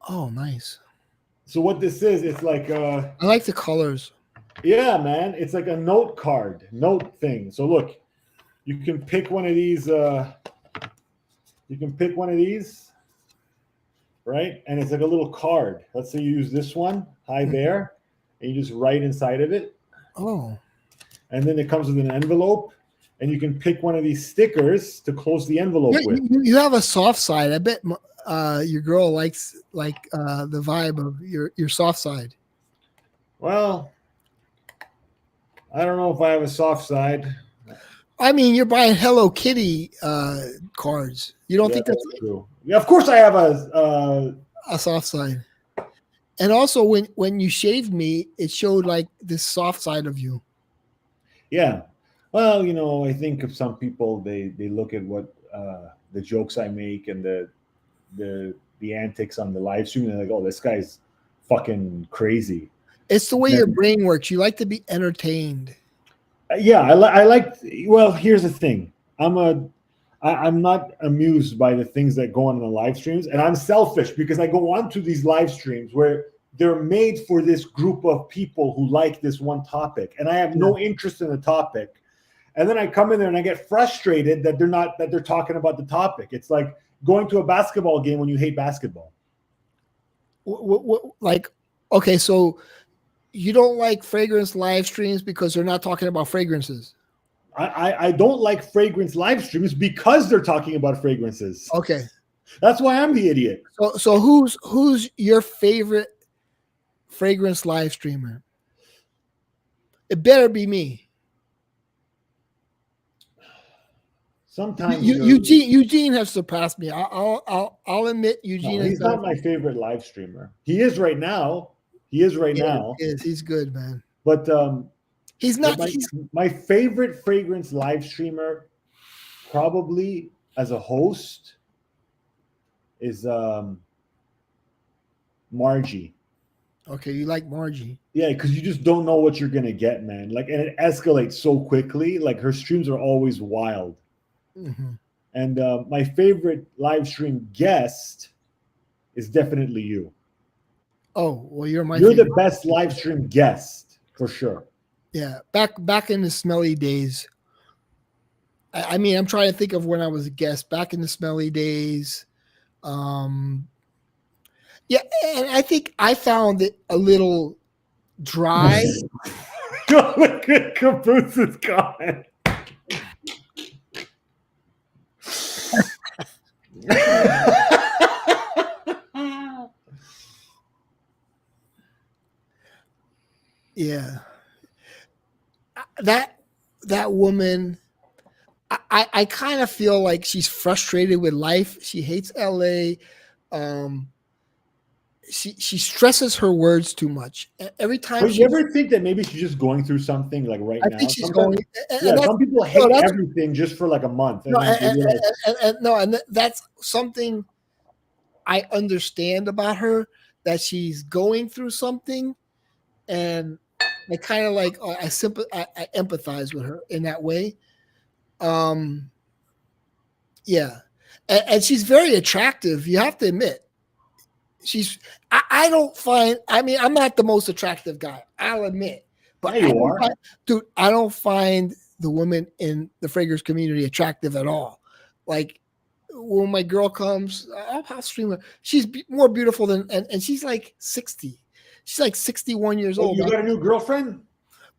Oh, nice. So what this is, it's like I like the colors. yeah, man. It's like a note thing. So look, you can pick one of these. Right? And it's like a little card. Let's say you use this one, hi there, and you just write inside of it. Oh. And then it comes with an envelope, and you can pick one of these stickers to close the envelope with. You have a soft side. I bet your girl likes the vibe of your soft side. Well, I don't know if I have a soft side. I mean, you're buying Hello Kitty cards. You don't think that's true? Yeah, of course I have a soft side. And also, when you shaved me, it showed like this soft side of you. Yeah. Well, you know, I think of some people, they look at what the jokes I make and the antics on the live stream, and they're like, oh, this guy's fucking crazy. It's the way your brain works. You like to be entertained. Yeah, I like. Well, here's the thing. I'm not amused by the things that go on in the live streams, and I'm selfish because I go on to these live streams where they're made for this group of people who like this one topic, and I have no interest in the topic. And then I come in there and I get frustrated that they're talking about the topic. It's like going to a basketball game when you hate basketball. Like, okay, so you don't like fragrance live streams because they're not talking about fragrances. I don't like fragrance live streams because they're talking about fragrances. Okay, that's why I'm the idiot. So who's your favorite fragrance live streamer? It better be me. Sometimes Eugene has surpassed me. I'll admit Eugene. No, he's not my favorite live streamer. He is right now. Now. He's good, man. But he's not. My favorite fragrance live streamer, probably as a host, is Margie. Okay, you like Margie. Yeah, because you just don't know what you're gonna get, man. Like, and it escalates so quickly. Like, her streams are always wild. Mm-hmm. And my favorite live stream guest is definitely you. Oh, well, you're the best live stream guest for sure. Yeah, back in the smelly days. I mean, I'm trying to think of when I was a guest back in the smelly days. Yeah, and I think I found it a little dry. Look at Caboose comment. Yeah, that woman, I kind of feel like she's frustrated with life. She hates LA. She stresses her words too much. Every time. But you ever think that maybe she's just going through something like right now? I think she's going. Some people hate everything just for like a month. And that's something I understand about her, that she's going through something, and I kind of like I empathize with her in that way. Yeah, and she's very attractive. You have to admit. I don't find, I mean, I'm not the most attractive guy, I'll admit. But dude, I don't find the women in the fragrance community attractive at all. Like, when my girl comes, I'll stream her. She's more beautiful than, and she's like 60. She's like 61 years Oh, old. you got a new girlfriend?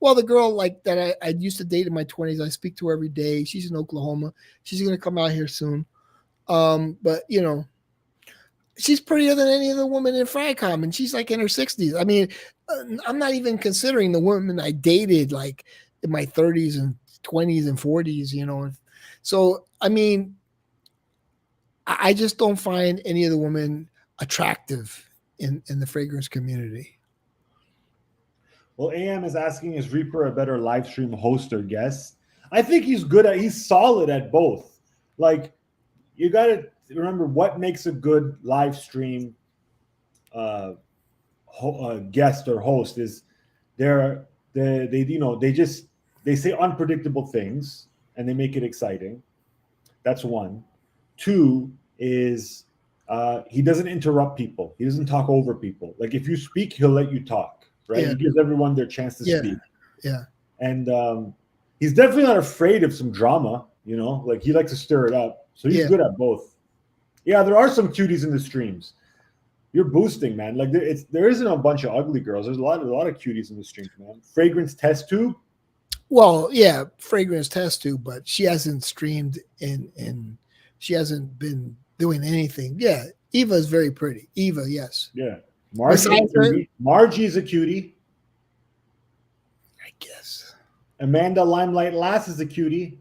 Well, the girl like that I used to date in my 20s, I speak to her every day. She's in Oklahoma. She's gonna come out here soon. But you know, she's prettier than any other woman in Fricom, and she's like in her 60s. I mean, I'm not even considering the women I dated like in my 30s and 20s and 40s, you know. So I mean, I just don't find any of the women attractive in the fragrance community. Well, AM is asking, is Reaper a better live stream host or guest? I think he's solid at both. Like, you got to remember what makes a good live stream guest or host is they say unpredictable things and they make it exciting. That's one. Two is he doesn't interrupt people. He doesn't talk over people. Like if you speak, he'll let you talk, right? Yeah. He gives everyone their chance to speak. Yeah. And he's definitely not afraid of some drama, you know, like he likes to stir it up. So he's good at both. Yeah, there are some cuties in the streams. You're boosting, man. Like there isn't a bunch of ugly girls. There's a lot of cuties in the streams, man. Fragrance test tube. Well, yeah, fragrance test tube, but she hasn't streamed in she hasn't been doing anything. Yeah, Eva is very pretty. Eva, yes. Yeah. Margie's a cutie. I guess. Amanda Limelight Lass is a cutie.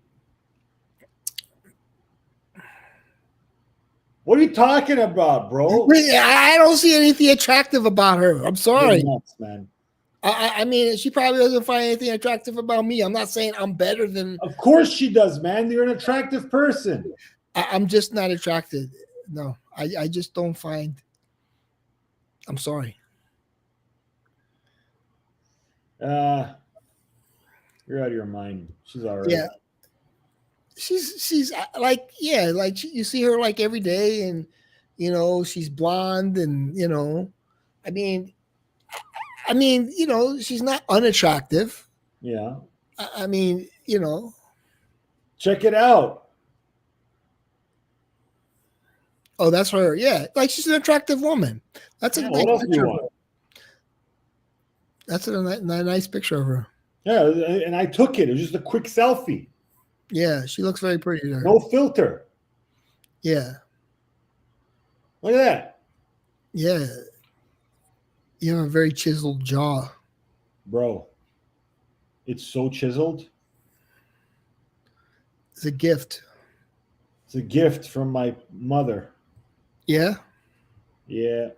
What are you talking about, bro? I don't see anything attractive about her. I'm sorry. You're nuts, man. I mean, she probably doesn't find anything attractive about me. I'm not saying I'm better than. Of course she does, man. You're an attractive person. I'm just not attracted. No, I just don't find. I'm sorry. You're out of your mind. She's all right. Yeah. She's like, yeah, like you see her like every day, and you know she's blonde, and you know, I mean, you know, she's not unattractive. Yeah. I mean, you know. Check it out. Oh, that's her. Yeah, like she's an attractive woman. That's a nice picture. That's a nice picture of her. Yeah, and I took it. It was just a quick selfie. Yeah, she looks very pretty there. No filter. Yeah. Look at that. Yeah. You have a very chiseled jaw. Bro, it's so chiseled. It's a gift. It's a gift from my mother. Yeah? Yeah.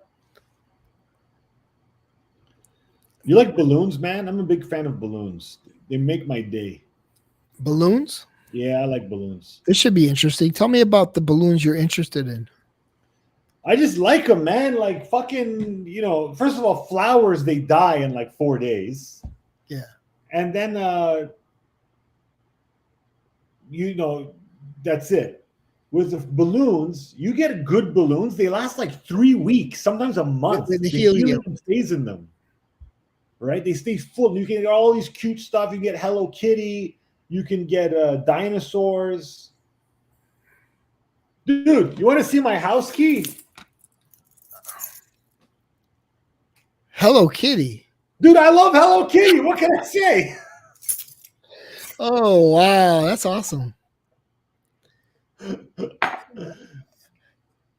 You like balloons, man? I'm a big fan of balloons. They make my day. Balloons? Yeah, I like balloons. This should be interesting. Tell me about the balloons you're interested in. I just like them, man. Like fucking, you know, first of all, flowers, they die in like 4 days. Yeah. And then, you know, that's it. With the balloons, you get good balloons. They last like 3 weeks, sometimes a month. The The helium stays in them. Right? They stay full. You can get all these cute stuff. You get Hello Kitty. You can get dinosaurs. Dude, you want to see my house key? Hello Kitty. Dude, I love Hello Kitty. What can I say? Oh, wow. That's awesome.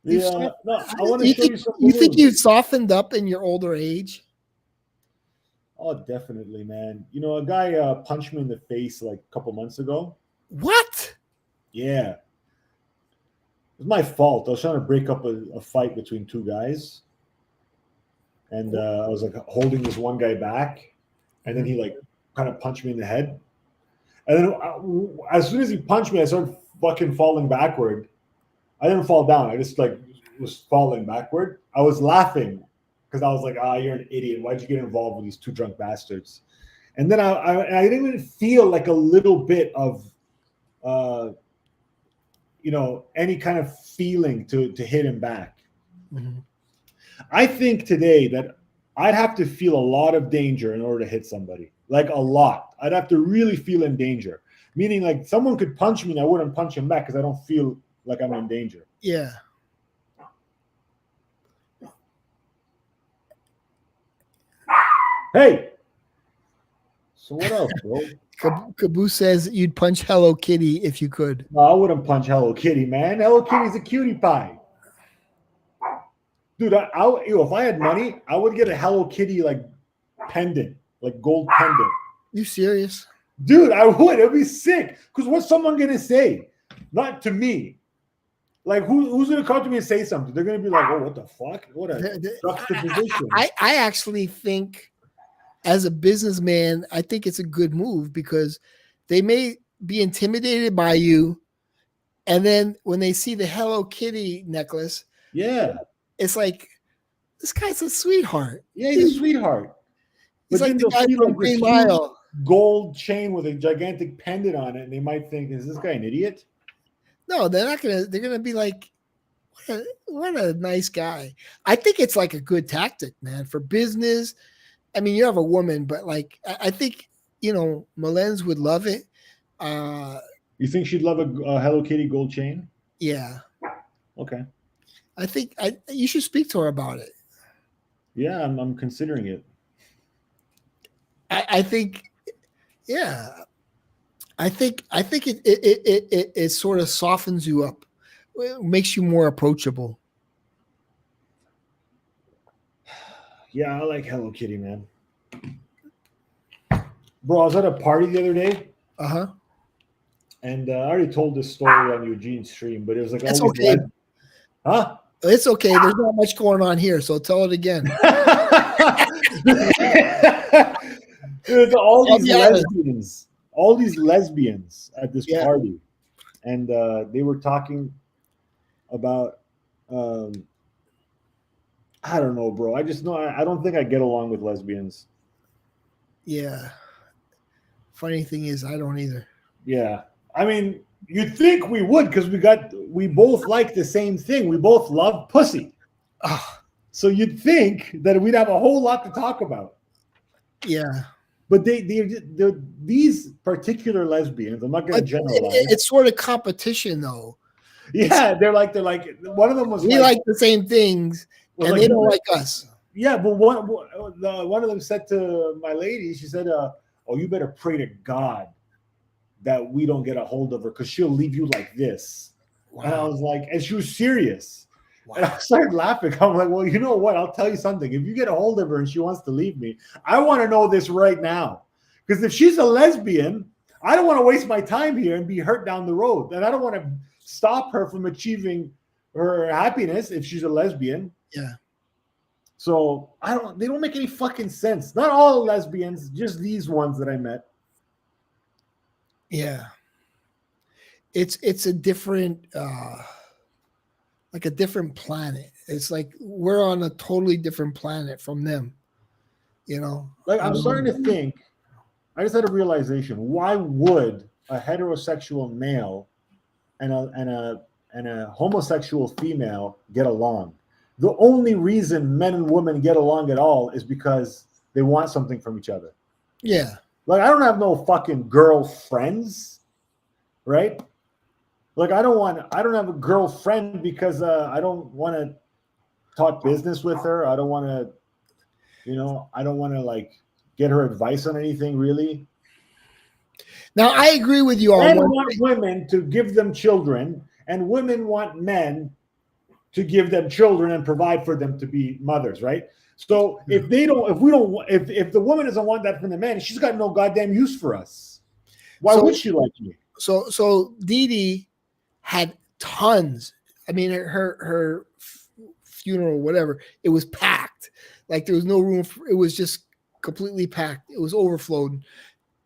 Yeah, no, I want to show you something. You think you've softened up in your older age? Oh, definitely, man. You know, a guy punched me in the face like a couple months ago. What? Yeah. It was my fault. I was trying to break up a fight between two guys. And I was like holding this one guy back. And then he like kind of punched me in the head. And then as soon as he punched me, I started fucking falling backward. I didn't fall down. I just like was falling backward. I was laughing because I was like, you're an idiot. Why'd you get involved with these two drunk bastards? And then I didn't even feel like a little bit of, you know, any kind of feeling to hit him back. Mm-hmm. I think today that I'd have to feel a lot of danger in order to hit somebody, like a lot. I'd have to really feel in danger, meaning like someone could punch me and I wouldn't punch him back because I don't feel like I'm in danger. Yeah. Hey. So what else, bro? Caboose says you'd punch Hello Kitty if you could. No, I wouldn't punch Hello Kitty, man. Hello Kitty's a cutie pie. Dude, if I had money, I would get a Hello Kitty like pendant, like gold pendant. You serious? Dude, I would. It'd be sick. Because what's someone gonna say? Not to me. Like who's gonna come to me and say something? They're gonna be like, "Oh, what the fuck? What a juxtaposition." I actually think, as a businessman, I think it's a good move because they may be intimidated by you, and then when they see the Hello Kitty necklace, yeah, it's like, this guy's a sweetheart. Yeah, he's a sweetheart. He's But like then the they'll guy see from like this Green huge Mile. gold chain with a gigantic pendant on it, and they might think, "Is this guy an idiot?" No, they're not gonna. They're gonna be like, what a nice guy. I think it's like a good tactic, man, for business. I mean, you have a woman, but like, I think, Malens would love it. You think she'd love a Hello Kitty gold chain? Yeah. Okay. I think you should speak to her about it. Yeah, I'm considering it. I think, yeah. I think it sort of softens you up. It makes you more approachable. Yeah, I like Hello Kitty, man. Bro, I was at a party the other day. Uh-huh. And I already told this story on Eugene's stream, but it was like It's all these okay. Huh? It's okay. There's not much going on here, so tell it again. There's all these lesbians at this party, and they were talking about I don't know, bro. I just know I don't think I get along with lesbians. Yeah. Funny thing is, I don't either. Yeah. I mean, you'd think we would because we both like the same thing. We both love pussy. Oh. So you'd think that we'd have a whole lot to talk about. Yeah. But these particular lesbians, I'm not going to generalize. It's sort of competition, though. Yeah, they're like one of them was we like the same things, and like, they don't like us. Yeah, but one of them said to my lady, she said, "Oh, you better pray to God that we don't get a hold of her because she'll leave you like this." Wow. And I was like, and she was serious. Wow. And I started laughing. I'm like, well, you know what? I'll tell you something. If you get a hold of her and she wants to leave me, I want to know this right now. Because if she's a lesbian, I don't want to waste my time here and be hurt down the road. And I don't want to stop her from achieving her happiness if she's a lesbian. Yeah. So they don't make any fucking sense. Not all lesbians, just these ones that I met. Yeah. It's a different like a different planet. It's like we're on a totally different planet from them. Like I'm starting to think, I just had a realization. Why would a heterosexual male and a homosexual female get along? The only reason men and women get along at all is because they want something from each other. Yeah. Like I don't have no fucking girlfriends, right? Like I don't have a girlfriend because I don't want to talk business with her. I don't want to like get her advice on anything really. Now I agree with you on men want women to give them children, and women want men to give them children and provide for them to be mothers, right? So if the woman doesn't want that from the man, she's got no goddamn use for us. Why would she like me? So Dee Dee had tons. I mean, her funeral, whatever, it was packed. Like there was no room it was just completely packed. It was overflowed.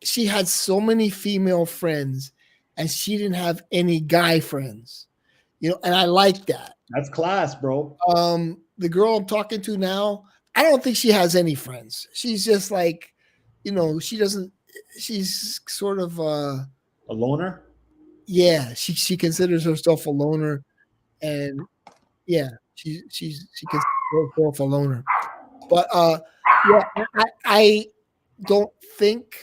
She had so many female friends, and she didn't have any guy friends. And I like that. That's class, bro. The girl I'm talking to now, I don't think she has any friends. She's just like, she's sort of a loner. Yeah, she considers herself a loner, and yeah, she considers herself a loner. But yeah, I don't think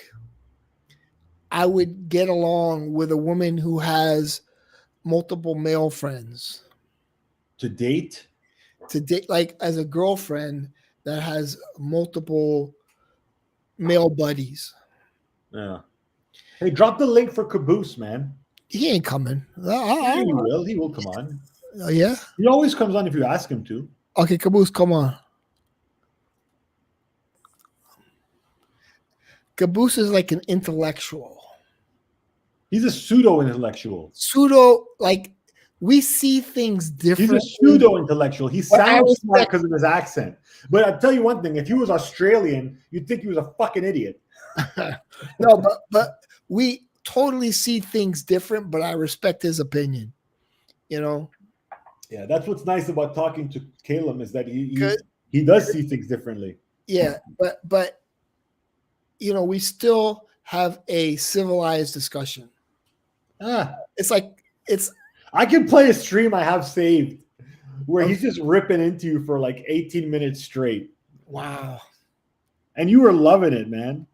I would get along with a woman who has multiple male friends To date? to date, like as a girlfriend that has multiple male buddies. Yeah. Hey, drop the link for Caboose, man. He ain't coming. Yeah, he will. He will come on. Yeah. He always comes on if you ask him to. Okay, Caboose, come on. Caboose is like an intellectual. He's a pseudo-intellectual. Pseudo, like we see things He's different. a pseudo-intellectual. He But I sounds smart respect- because of his accent. But I'll tell you one thing: if he was Australian, you'd think he was a fucking idiot. No, but we totally see things different, but I respect his opinion. You know? Yeah, that's what's nice about talking to Caleb is that Good. he does see things differently. Yeah, but you know, we still have a civilized discussion. It's like I can play a stream I have saved where he's just ripping into you for like 18 minutes straight. wow. And you were loving it, man.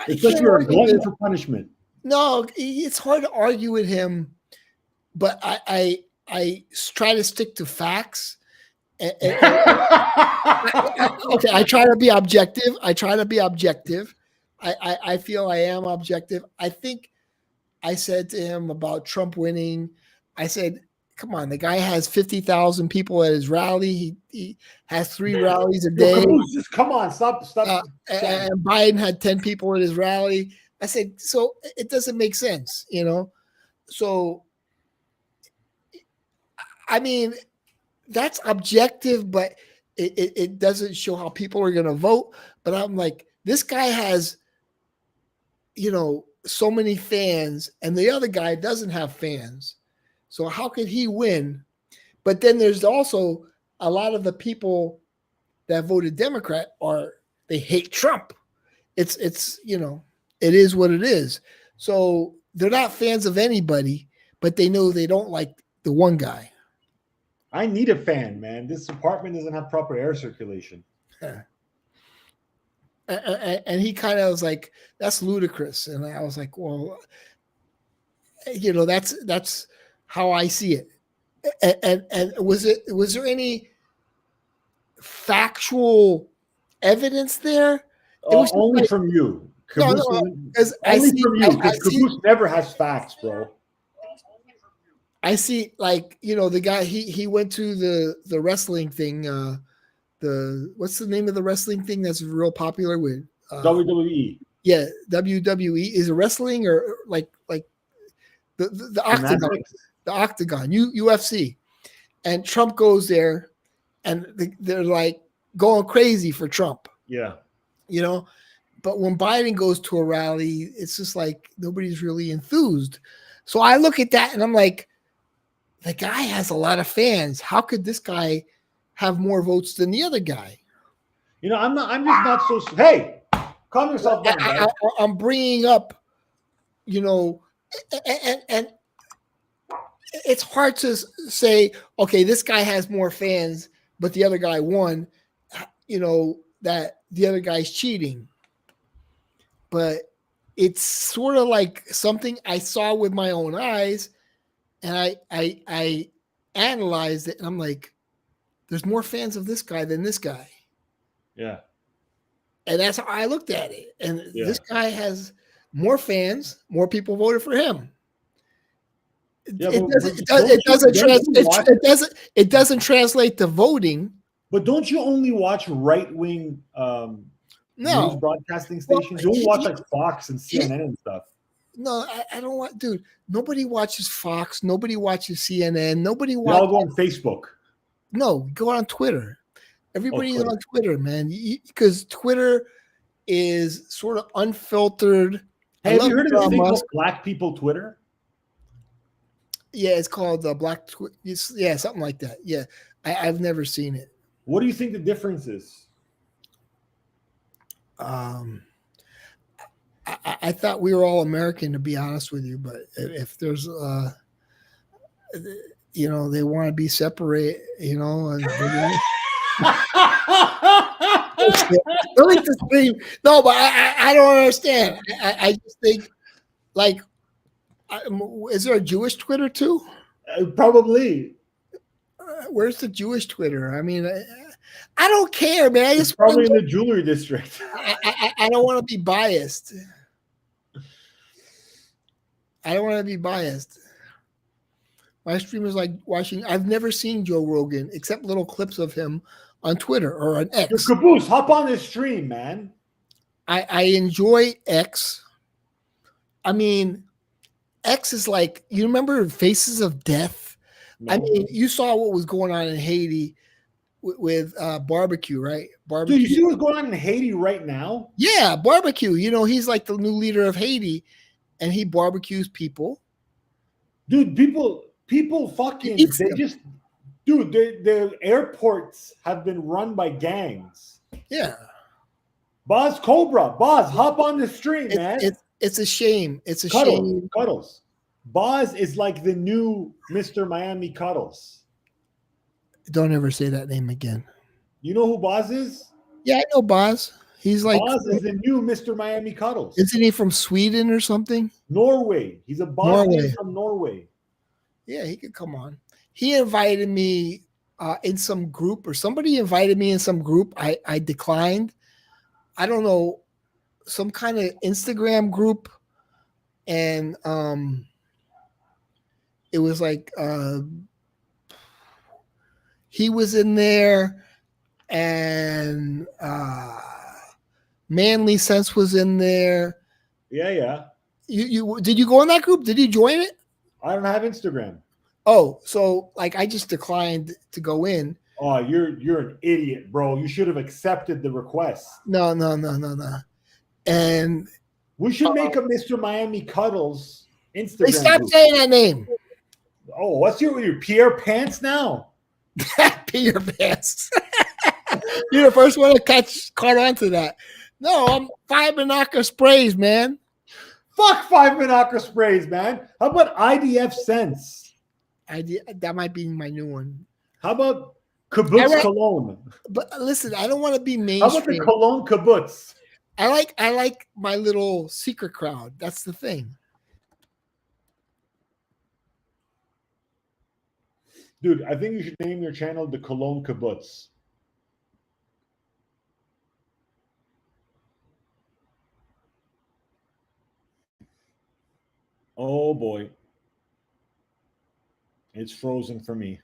It's like you're a glutton for punishment. No, it's hard to argue with him, but I try to stick to facts. Okay, I try to be objective. I feel I am objective. I think I said to him about Trump winning, I said, come on, the guy has 50,000 people at his rally. He has 3 rallies a day. Just come on, stop. And Biden had 10 people at his rally. I said, so it doesn't make sense, you know? So, I mean, that's objective, but it doesn't show how people are going to vote. But I'm like, this guy has, you know, so many fans, and the other guy doesn't have fans. So how could he win? But then there's also a lot of the people that voted Democrat they hate Trump. It's you know, it is what it is. So they're not fans of anybody, but they know they don't like the one guy. I need a fan, man. This apartment doesn't have proper air circulation. Yeah. And he kind of was like, that's ludicrous. And I was like, well, you know, that's how I see it. And was there any factual evidence there? It was only like, from you. No, because I see from you. Because Caboose never has facts, bro. I see, like, you know, the guy he went to the wrestling thing. What's the name of the wrestling thing that's real popular with WWE? Yeah, WWE. Is it wrestling or like the octagon? The octagon, UFC. And Trump goes there, and they're like going crazy for Trump. Yeah, you know. But when Biden goes to a rally, it's just like nobody's really enthused. So I look at that and I'm like, the guy has a lot of fans. How could this guy have more votes than the other guy? You know, I'm just not so. Hey, calm yourself down, guys. I'm bringing up, you know, and it's hard to say, okay, this guy has more fans, but the other guy won. You know that the other guy's cheating. But it's sort of like something I saw with my own eyes, and I analyzed it, and I'm like, there's more fans of this guy than this guy. Yeah. And that's how I looked at it. And this guy has more fans, more people voted for him. It doesn't translate to voting. But don't you only watch right-wing news broadcasting stations? You only watch like Fox and CNN and stuff. No, I don't want, dude. Nobody watches Fox. Nobody watches CNN. Nobody watches. They all go on Facebook. No, go on Twitter. Everybody's on Twitter, man. Because Twitter is sort of unfiltered. Hey, have you heard of this thing called Black People Twitter? Yeah, it's called Black Twitter. Yeah, something like that. Yeah, I've never seen it. What do you think the difference is? I thought we were all American, to be honest with you. But if there's, you know, they want to be separate, you know. And, no, but I don't understand. I just think, like, Is there a Jewish Twitter too? Probably. Where's the Jewish Twitter? I mean, I don't care, man. I It's just probably want in the jewelry district. I don't want to be biased. I don't want to be biased. My stream is like watching. I've never seen Joe Rogan except little clips of him on Twitter or on Your X. caboose, hop on this stream, man. I enjoy X. I mean, X is like, you remember Faces of Death? No. I mean, you saw what was going on in Haiti with barbecue, right? Barbecue. Dude, you see what's going on in Haiti right now? Yeah, barbecue. You know, he's like the new leader of Haiti, and he barbecues people. Dude, people fucking eats they them. just dude, the airports have been run by gangs. Yeah, Boz Cobra, Boz, hop on the stream, man. it's a shame. It's a Cuddles, shame. Cuddles. Boz is like the new Mr. Miami Cuddles. Don't ever say that name again. You know who Boz is? Yeah, I know Boz. He's like, Boz is the new Mr. Miami Cuddles. isn't he from Sweden or something? Norway. He's a Bosnian from Norway. Yeah, he could come on. He invited me in some group, or somebody invited me in some group. I declined. I don't know, some kind of Instagram group, and it was like he was in there, and Manly Sense was in there. Yeah. You did you go in that group? Did you join it? I don't have Instagram. Oh, so like I just declined to go in. Oh, you're an idiot, bro. You should have accepted the request. No. And We should make a Mr. Miami Cuddles Instagram. they stopped group. saying that name. Oh, what's your Pierre Pants now? Peter Pants. You're the first one to caught on to that. No, I'm 5 Monaco sprays, man. Fuck 5 Monaco sprays, man. How about IDF Sense? That might be my new one. How about Kibbutz Cologne? But listen, I don't want to be How about the mainstream. Cologne Kibbutz? I like my little secret crowd. That's the thing. Dude, I think you should name your channel the Cologne Kibbutz. Oh boy. It's frozen for me.